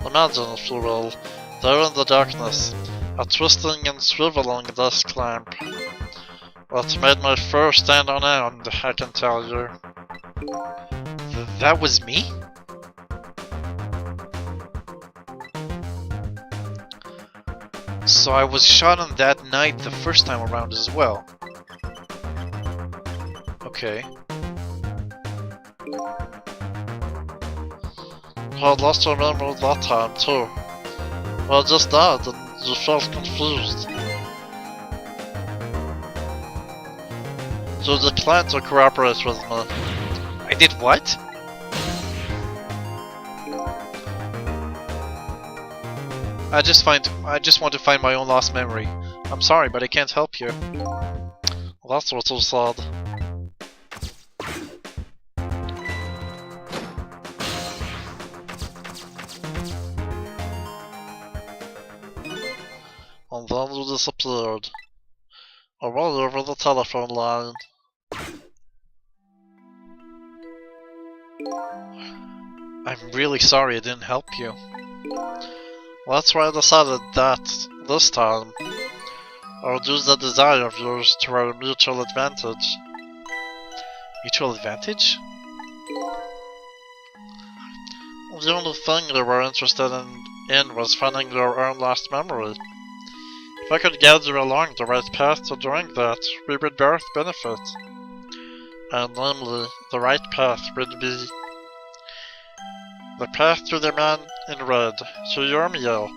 Imagine, if you will, there in the darkness, a twisting and swiveling desk lamp. That made my fur stand on end, I can tell you. That was me? So I was shot on that night the first time around as well. Okay. I had lost your memory that time too. Well, I just died and you felt confused. You declined to cooperate with me. I did what? I just want to find my own lost memory. I'm sorry, but I can't help you. That's what you said. And then you disappeared. Away over the telephone line. I'm really sorry I didn't help you. That's why I decided that, this time, I would use that desire of yours to our mutual advantage. Mutual advantage? The only thing you were interested in was finding your own lost memory. If I could guide you along the right path to doing that, we would both benefit. And namely, the right path would be the path to the man in red, to Yormiel.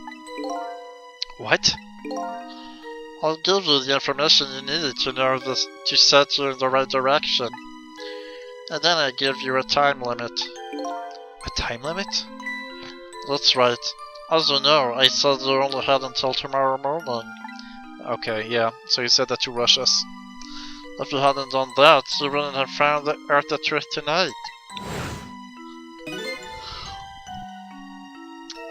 What? I'll give you the information you need to know this to set you in the right direction. And then I give you a time limit. A time limit? That's right. As you know, I said you only had until tomorrow morning. Okay, yeah, so you said that to rush us. If you hadn't done that, you wouldn't have found the Earth of Truth tonight.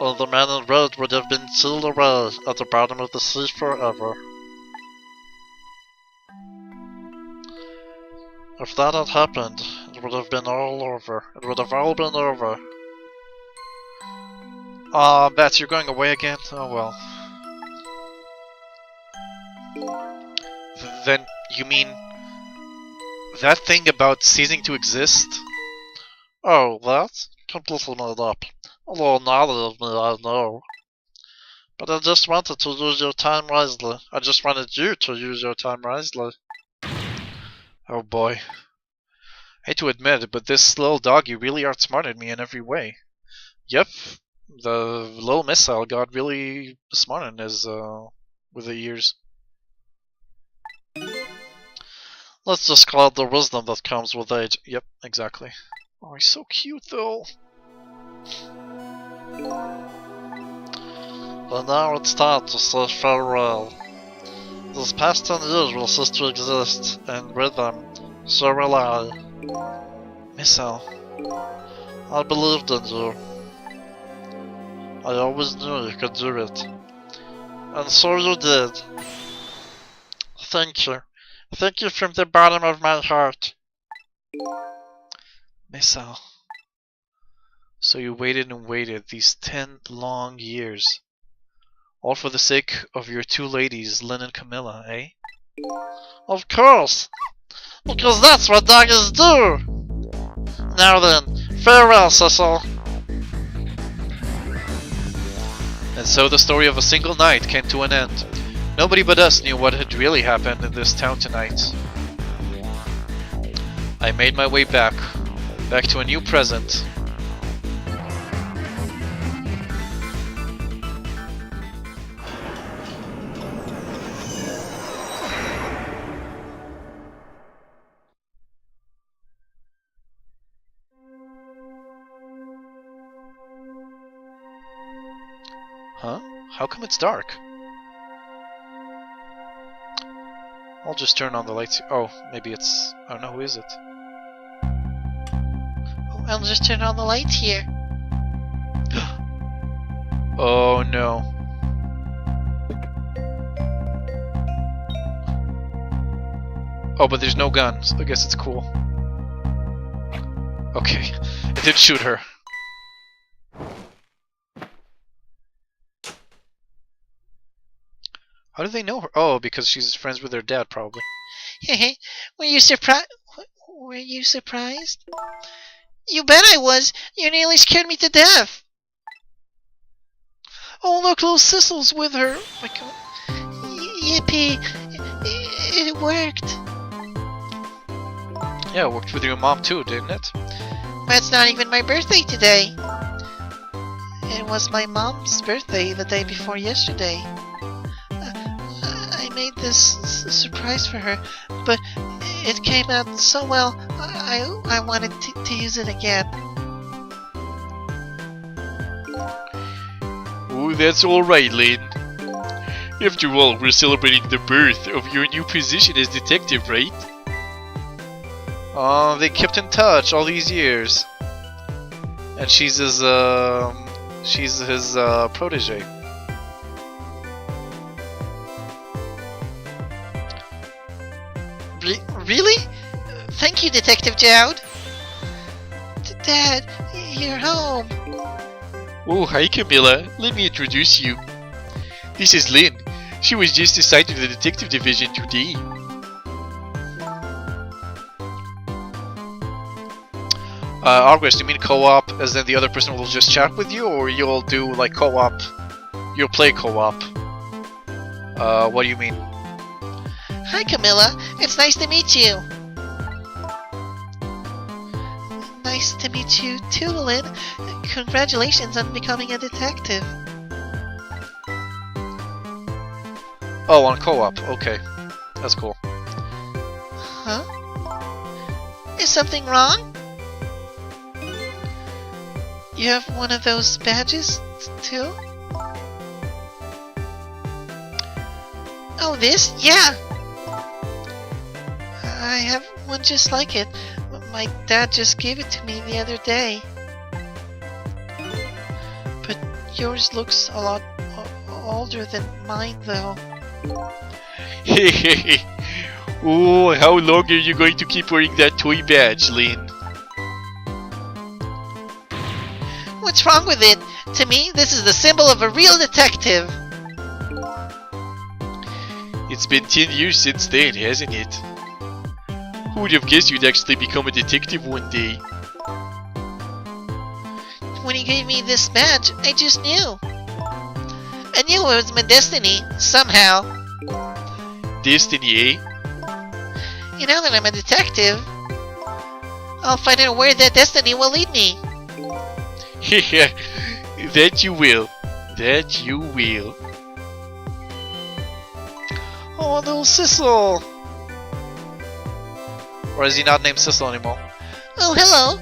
Or the man in red would have been sealed away at the bottom of the sea forever. If that had happened, it would have been all over. It would have all been over. Aw, Bats, you're going away again? Oh well. Then, you mean that thing about ceasing to exist? Oh, that? Completely made up. Although neither of me I know. But I just wanted to use your time wisely. I just wanted you to use your time wisely. Oh boy. Hate to admit it, but this little doggy really outsmarted me in every way. Yep, the little missile got really smart in his, with the years. Let's just call it the wisdom that comes with age. Yep, exactly. Oh, he's so cute though. But now it's time to say farewell. These past 10 years will cease to exist, and with them, so will I. Missile. I believed in you. I always knew you could do it. And so you did. Thank you. Thank you from the bottom of my heart. Missile. So you waited and waited these 10 long years. All for the sake of your two ladies, Lynn and Camilla, eh? Of course! Because that's what doggies do! Now then, farewell, Cecil! And so the story of a single night came to an end. Nobody but us knew what had really happened in this town tonight. I made my way back to a new present. Huh? How come it's dark? I'll just turn on the lights. Oh, maybe it's... I don't know, who is it? I'll just turn on the lights here. Oh no. Oh, but there's no gun, so I guess it's cool. Okay, it did shoot her. How do they know her? Oh, because she's friends with her dad, probably. Were you surprised? Were you surprised? You bet I was. You nearly scared me to death. Oh, look, little Cecil's with her. Oh my God. Yippee! It worked. Yeah, it worked with your mom too, didn't it? But it's not even my birthday today. It was my mom's birthday the day before yesterday. I made this surprise for her, but it came out so well, I wanted to use it again. Oh, that's alright, Lynn. After all, we're celebrating the birth of your new position as detective, right? Oh, they kept in touch all these years. And she's his protege. Really? Thank you, Detective Jowd. Dad, you're home. Oh, hi Camilla. Let me introduce you. This is Lynn. She was just assigned to the detective division today. August, you mean co-op as in the other person will just chat with you, or you'll do like co-op? You'll play co-op What do you mean? Hi, Camilla. It's nice to meet you. Nice to meet you too, Lynn. Congratulations on becoming a detective. Oh, on co-op. Okay. That's cool. Huh? Is something wrong? You have one of those badges, too? Oh, this? Yeah! I have one just like it. My dad just gave it to me the other day. But yours looks a lot older than mine, though. Oh, how long are you going to keep wearing that toy badge, Lynn? What's wrong with it? To me, this is the symbol of a real detective. It's been 10 years since then, hasn't it? Who would have guessed you'd actually become a detective one day? When he gave me this badge, I just knew. I knew it was my destiny, somehow. Destiny, eh? You know that I'm a detective. I'll find out where that destiny will lead me. That you will. That you will. Oh, little Sissel! Or is he not named Sissel anymore? Oh, hello.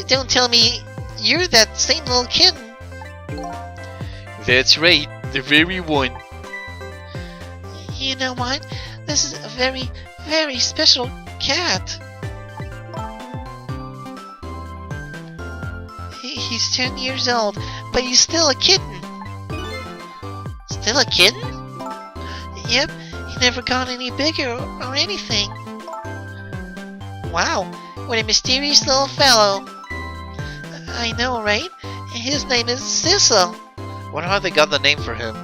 Don't tell me you're that same little kitten. That's right, the very one. You know what? This is a very, very special cat. He's 10 years old, but he's still a kitten. Still a kitten? Yep, he never got any bigger or anything. Wow, what a mysterious little fellow. I know, right? His name is Sissel. Wonder how they got the name for him.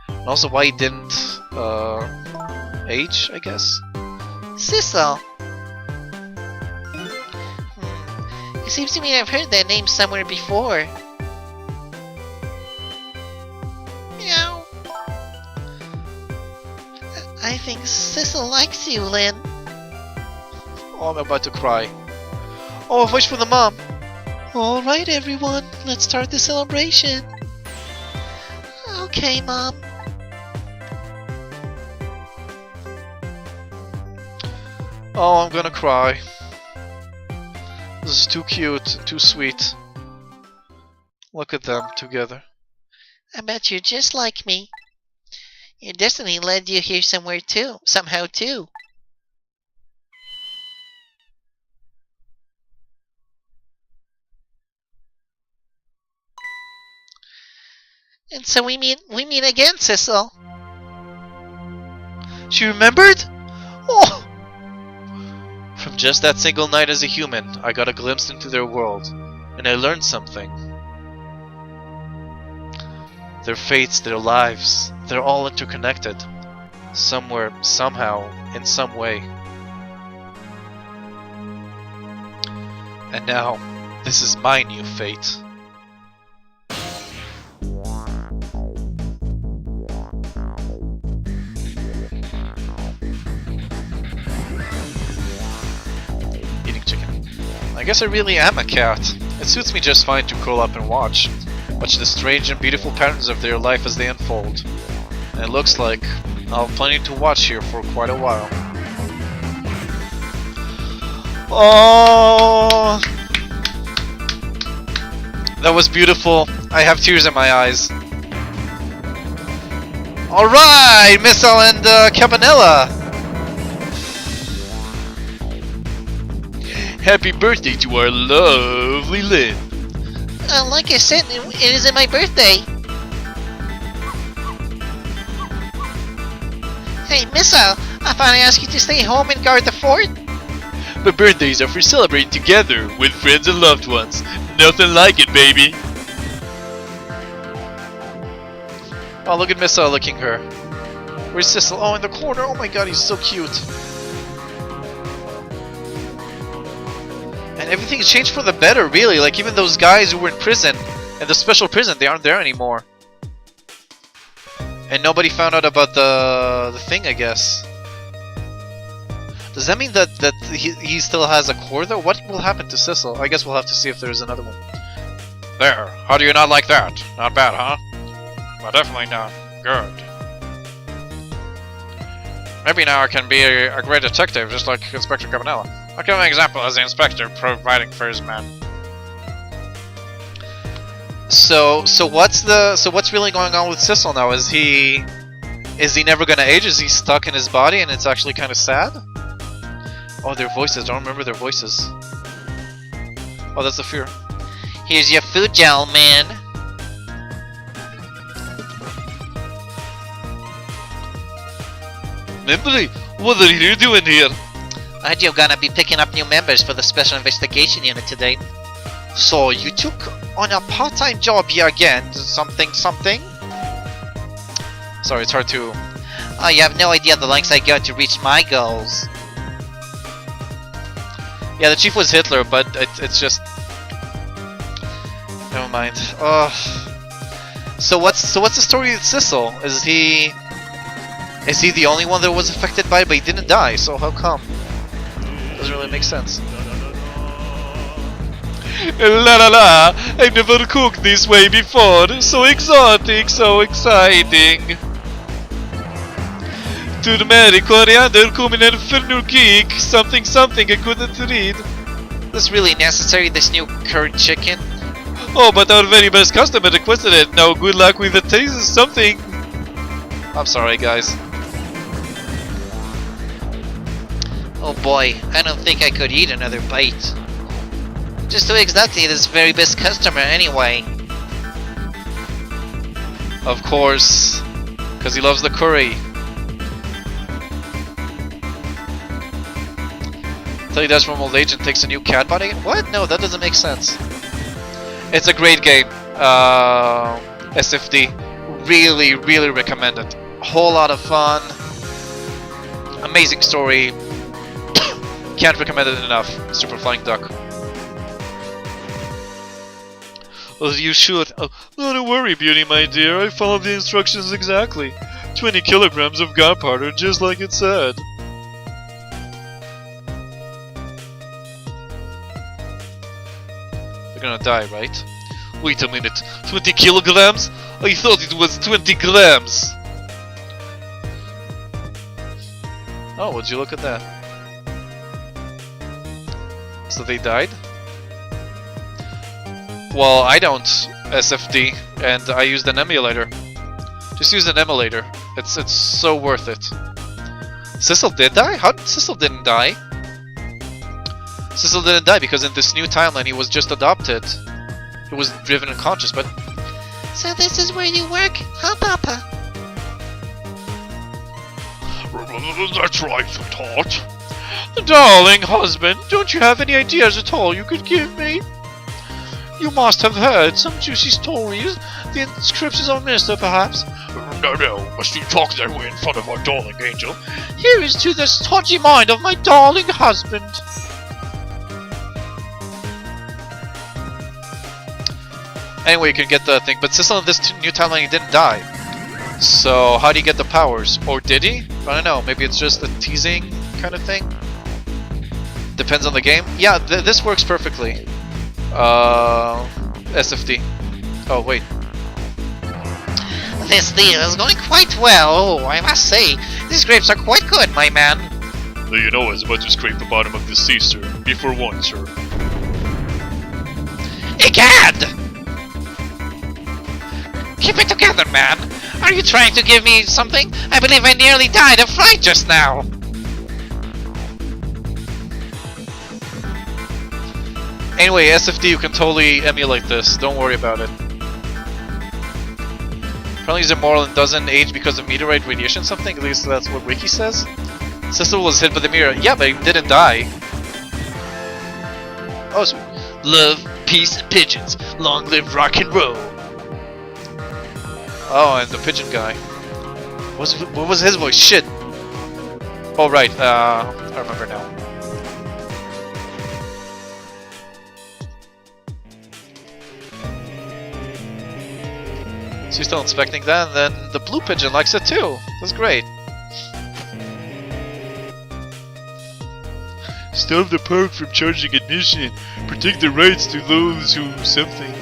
And also why he didn't, age, I guess? Sissel. It seems to me I've heard that name somewhere before. Meow. I think Sissel likes you, Lynn. Oh, I'm about to cry. Oh, wish for the mom. Alright, everyone, let's start the celebration. Okay, Mom. Oh, I'm gonna cry. This is too cute, too sweet. Look at them together. I bet you're just like me. Your destiny led you here somewhere too, somehow too. And so we meet again, Sissel. She remembered? Oh! From just that single night as a human, I got a glimpse into their world, and I learned something. Their fates, their lives, they're all interconnected. Somewhere, somehow, in some way. And now, this is my new fate. I guess I really am a cat. It suits me just fine to curl up and watch the strange and beautiful patterns of their life as they unfold. And it looks like I'll have plenty to watch here for quite a while. Oh, that was beautiful. I have tears in my eyes. Alright, Missile and Cabanella! Happy birthday to our lovely Lynn. Like I said, it isn't my birthday. Hey, Missile, I finally asked you to stay home and guard the fort. But birthdays are for celebrating together with friends and loved ones. Nothing like it, baby. Oh, look at Missile licking her. Where's Sissel? Oh, in the corner. Oh my god, he's so cute. And everything's changed for the better, really. Like, even those guys who were in prison, in the special prison, they aren't there anymore. And nobody found out about the thing, I guess. Does that mean that he still has a core though? What will happen to Sissel? I guess we'll have to see if there's another one. There. How do you not like that? Not bad, huh? Well, definitely not. Good. Maybe now I can be a great detective, just like Inspector Cabanela. I'll give an example as the inspector providing for his men. So what's really going on with Sissel now? Is he never gonna age? Is he stuck in his body and it's actually kind of sad? Oh, their voices. I don't remember their voices. Oh, that's the fear. Here's your food gel, man. Nimbley, what are you doing here? I heard you're gonna be picking up new members for the Special Investigation Unit today. So you took on a part-time job here again? Something? Sorry, it's hard to... Oh, you have no idea the lengths I go to reach my goals. Yeah, the chief was Hitler, but it's just... Never mind. So what's the story with Sissel? Is he the only one that was affected by it, but he didn't die? So how come? Doesn't really make sense. La la la! I've never cooked this way before. So exotic, so exciting. Turmeric, coriander, cumin, and fenugreek. Something I couldn't read. Is this really necessary, this new curd chicken? Oh, but our very best customer requested it. Now good luck with the taste of something. I'm sorry, guys. Oh boy, I don't think I could eat another bite. Just who exactly this very best customer anyway? Of course, because he loves the curry. Till he dies from old age and takes a new cat body? What? No, that doesn't make sense. It's a great game. SFD. Really, really recommend it. A whole lot of fun. Amazing story. Can't recommend it enough. Super Flying Duck. Oh, you should. Oh, don't worry, Beauty, my dear. I followed the instructions exactly. 20 kilograms of gunpowder, just like it said. They're gonna die, right? Wait a minute. 20 kilograms? I thought it was 20 grams. Oh, would you look at that? So they died? Well, I don't SFD, and I used an emulator. Just use an emulator. It's so worth it. Sissel did die? How did Sissel didn't die? Sissel didn't die because in this new timeline he was just adopted. He was driven unconscious, but... So this is where you work, huh, Papa? That's right, sweetheart. Darling husband, don't you have any ideas at all you could give me? You must have heard some juicy stories. The inscriptions of Minister, perhaps? No, must you talk that way in front of our darling angel? Here is to the stodgy mind of my darling husband. Anyway, you can get the thing, but Sissel in this new timeline he didn't die. So how do you get the powers? Or did he? I don't know, maybe it's just a teasing kind of thing? Depends on the game. Yeah, this works perfectly. SFD. Oh, wait. This deal is going quite well, oh, I must say. These grapes are quite good, my man. Though you know I was about to scrape the bottom of the sea, sir. Be forewarned, sir. Egad! Keep it together, man. Are you trying to give me something? I believe I nearly died of fright just now. Anyway, SFD, you can totally emulate this. Don't worry about it. Apparently he's immoral and doesn't age because of meteorite radiation something. At least that's what Wiki says. Sissel was hit by the meteor. Yeah, but he didn't die. Oh, so Love, peace, and pigeons. Long live rock and roll. oh, and the pigeon guy. What was his voice? Shit. Oh, right. I remember now. So he's still inspecting that, and then the blue pigeon likes it too. That's great. Stop the park from charging admission. Protect the rights to those who something.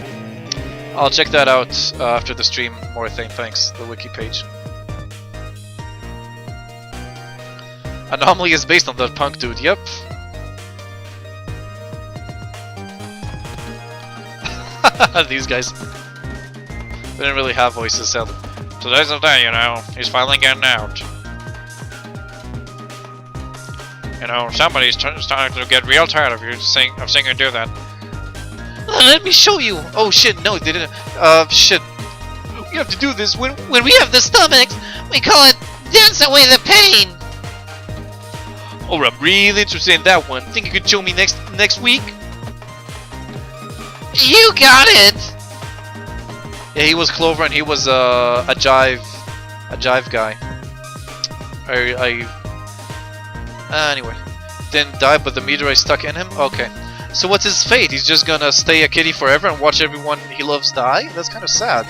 I'll check that out after the stream. More thanks. The wiki page. Anomaly is based on that punk dude. Yep. These guys. They didn't really have voices, sadly. Today's the day, you know. He's finally getting out. You know, somebody's starting to get real tired of you seeing you do that. Let me show you. Oh shit! No, they didn't. Shit. We have to do this when When we have the stomachs, we call it dance away the pain. Oh, I'm really interested in that one. Think you could show me next week? You got it. Yeah, he was Clover and he was a jive guy. Anyway, didn't die, but the meteorite stuck in him. Okay, so what's his fate? He's just gonna stay a kitty forever and watch everyone he loves die? That's kind of sad.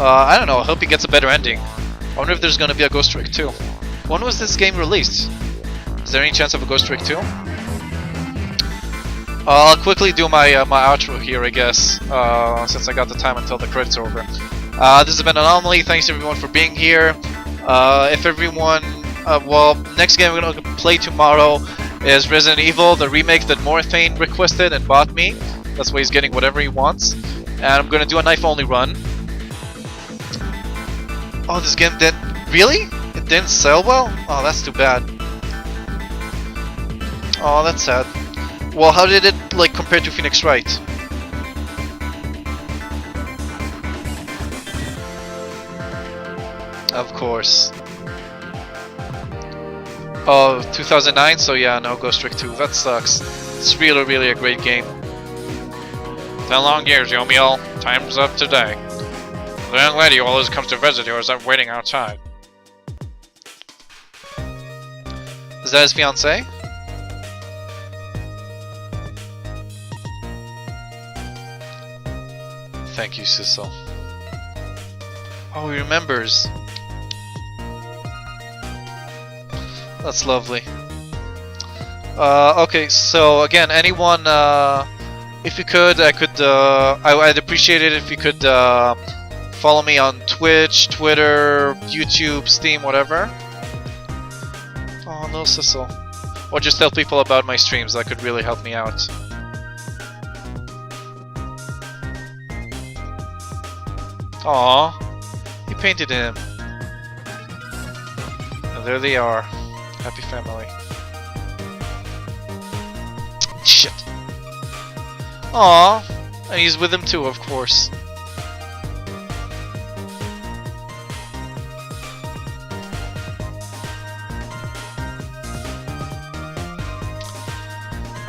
I don't know. I hope he gets a better ending. I wonder if there's gonna be a Ghost Trick 2. When was this game released? Is there any chance of a Ghost Trick 2? I'll quickly do my my outro here, I guess, since I got the time until the credits are over. This has been Anomaly. Thanks everyone for being here. If everyone, well, next game we're gonna play tomorrow is Resident Evil, the remake that Morthane requested and bought me. That's why he's getting whatever he wants. And I'm gonna do a knife-only run. Oh, this game did really? It didn't sell well? Oh, that's too bad. Oh, that's sad. Well, how did it like compare to Phoenix Wright? Of course. Oh, 2009, so yeah, no Ghost Trick 2. That sucks. It's really a great game. 10 long years, Yomiel. Time's up today. The young lady who always comes to visit you is up waiting outside. Is that his fiancée? Thank you, Sissel. Oh, he remembers. That's lovely. Okay, so again, anyone, if you could, I'd appreciate it if you could follow me on Twitch, Twitter, YouTube, Steam, whatever. Oh, no, Sissel. Or just tell people about my streams. That could really help me out. Aww, he painted him. And there they are. Happy family. Shit. Aww, and he's with him too, of course.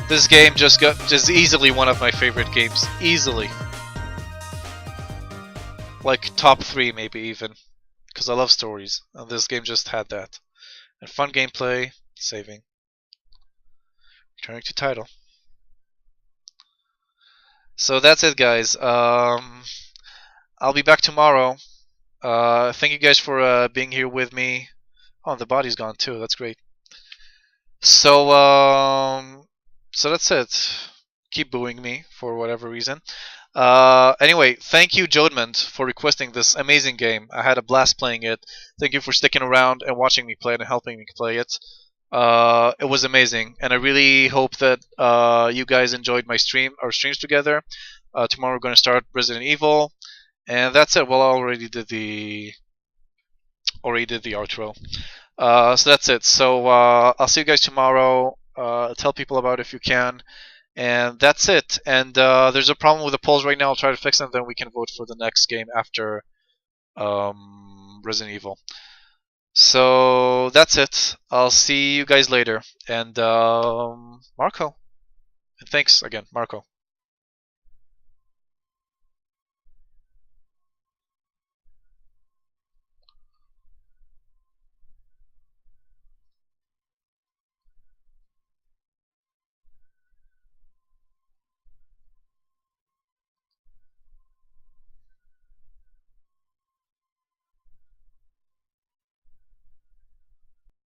This game just easily one of my favorite games. Easily. Like top 3 maybe even. Because I love stories. And this game just had that. And fun gameplay. Saving. Returning to title. So that's it, guys. I'll be back tomorrow. Thank you guys for being here with me. Oh, the body's gone too. That's great. So that's it. Keep booing me for whatever reason. Anyway, thank you, Jodmund, for requesting this amazing game. I had a blast playing it. Thank you for sticking around and watching me play it and helping me play it. It was amazing, and I really hope that you guys enjoyed our streams together. Tomorrow we're going to start Resident Evil, and that's it. Well, I already did the outro. So that's it. So I'll see you guys tomorrow. Tell people about it if you can. And that's it. And there's a problem with the polls right now. I'll try to fix them. Then we can vote for the next game after Resident Evil. So that's it. I'll see you guys later. And Marco. And thanks again, Marco.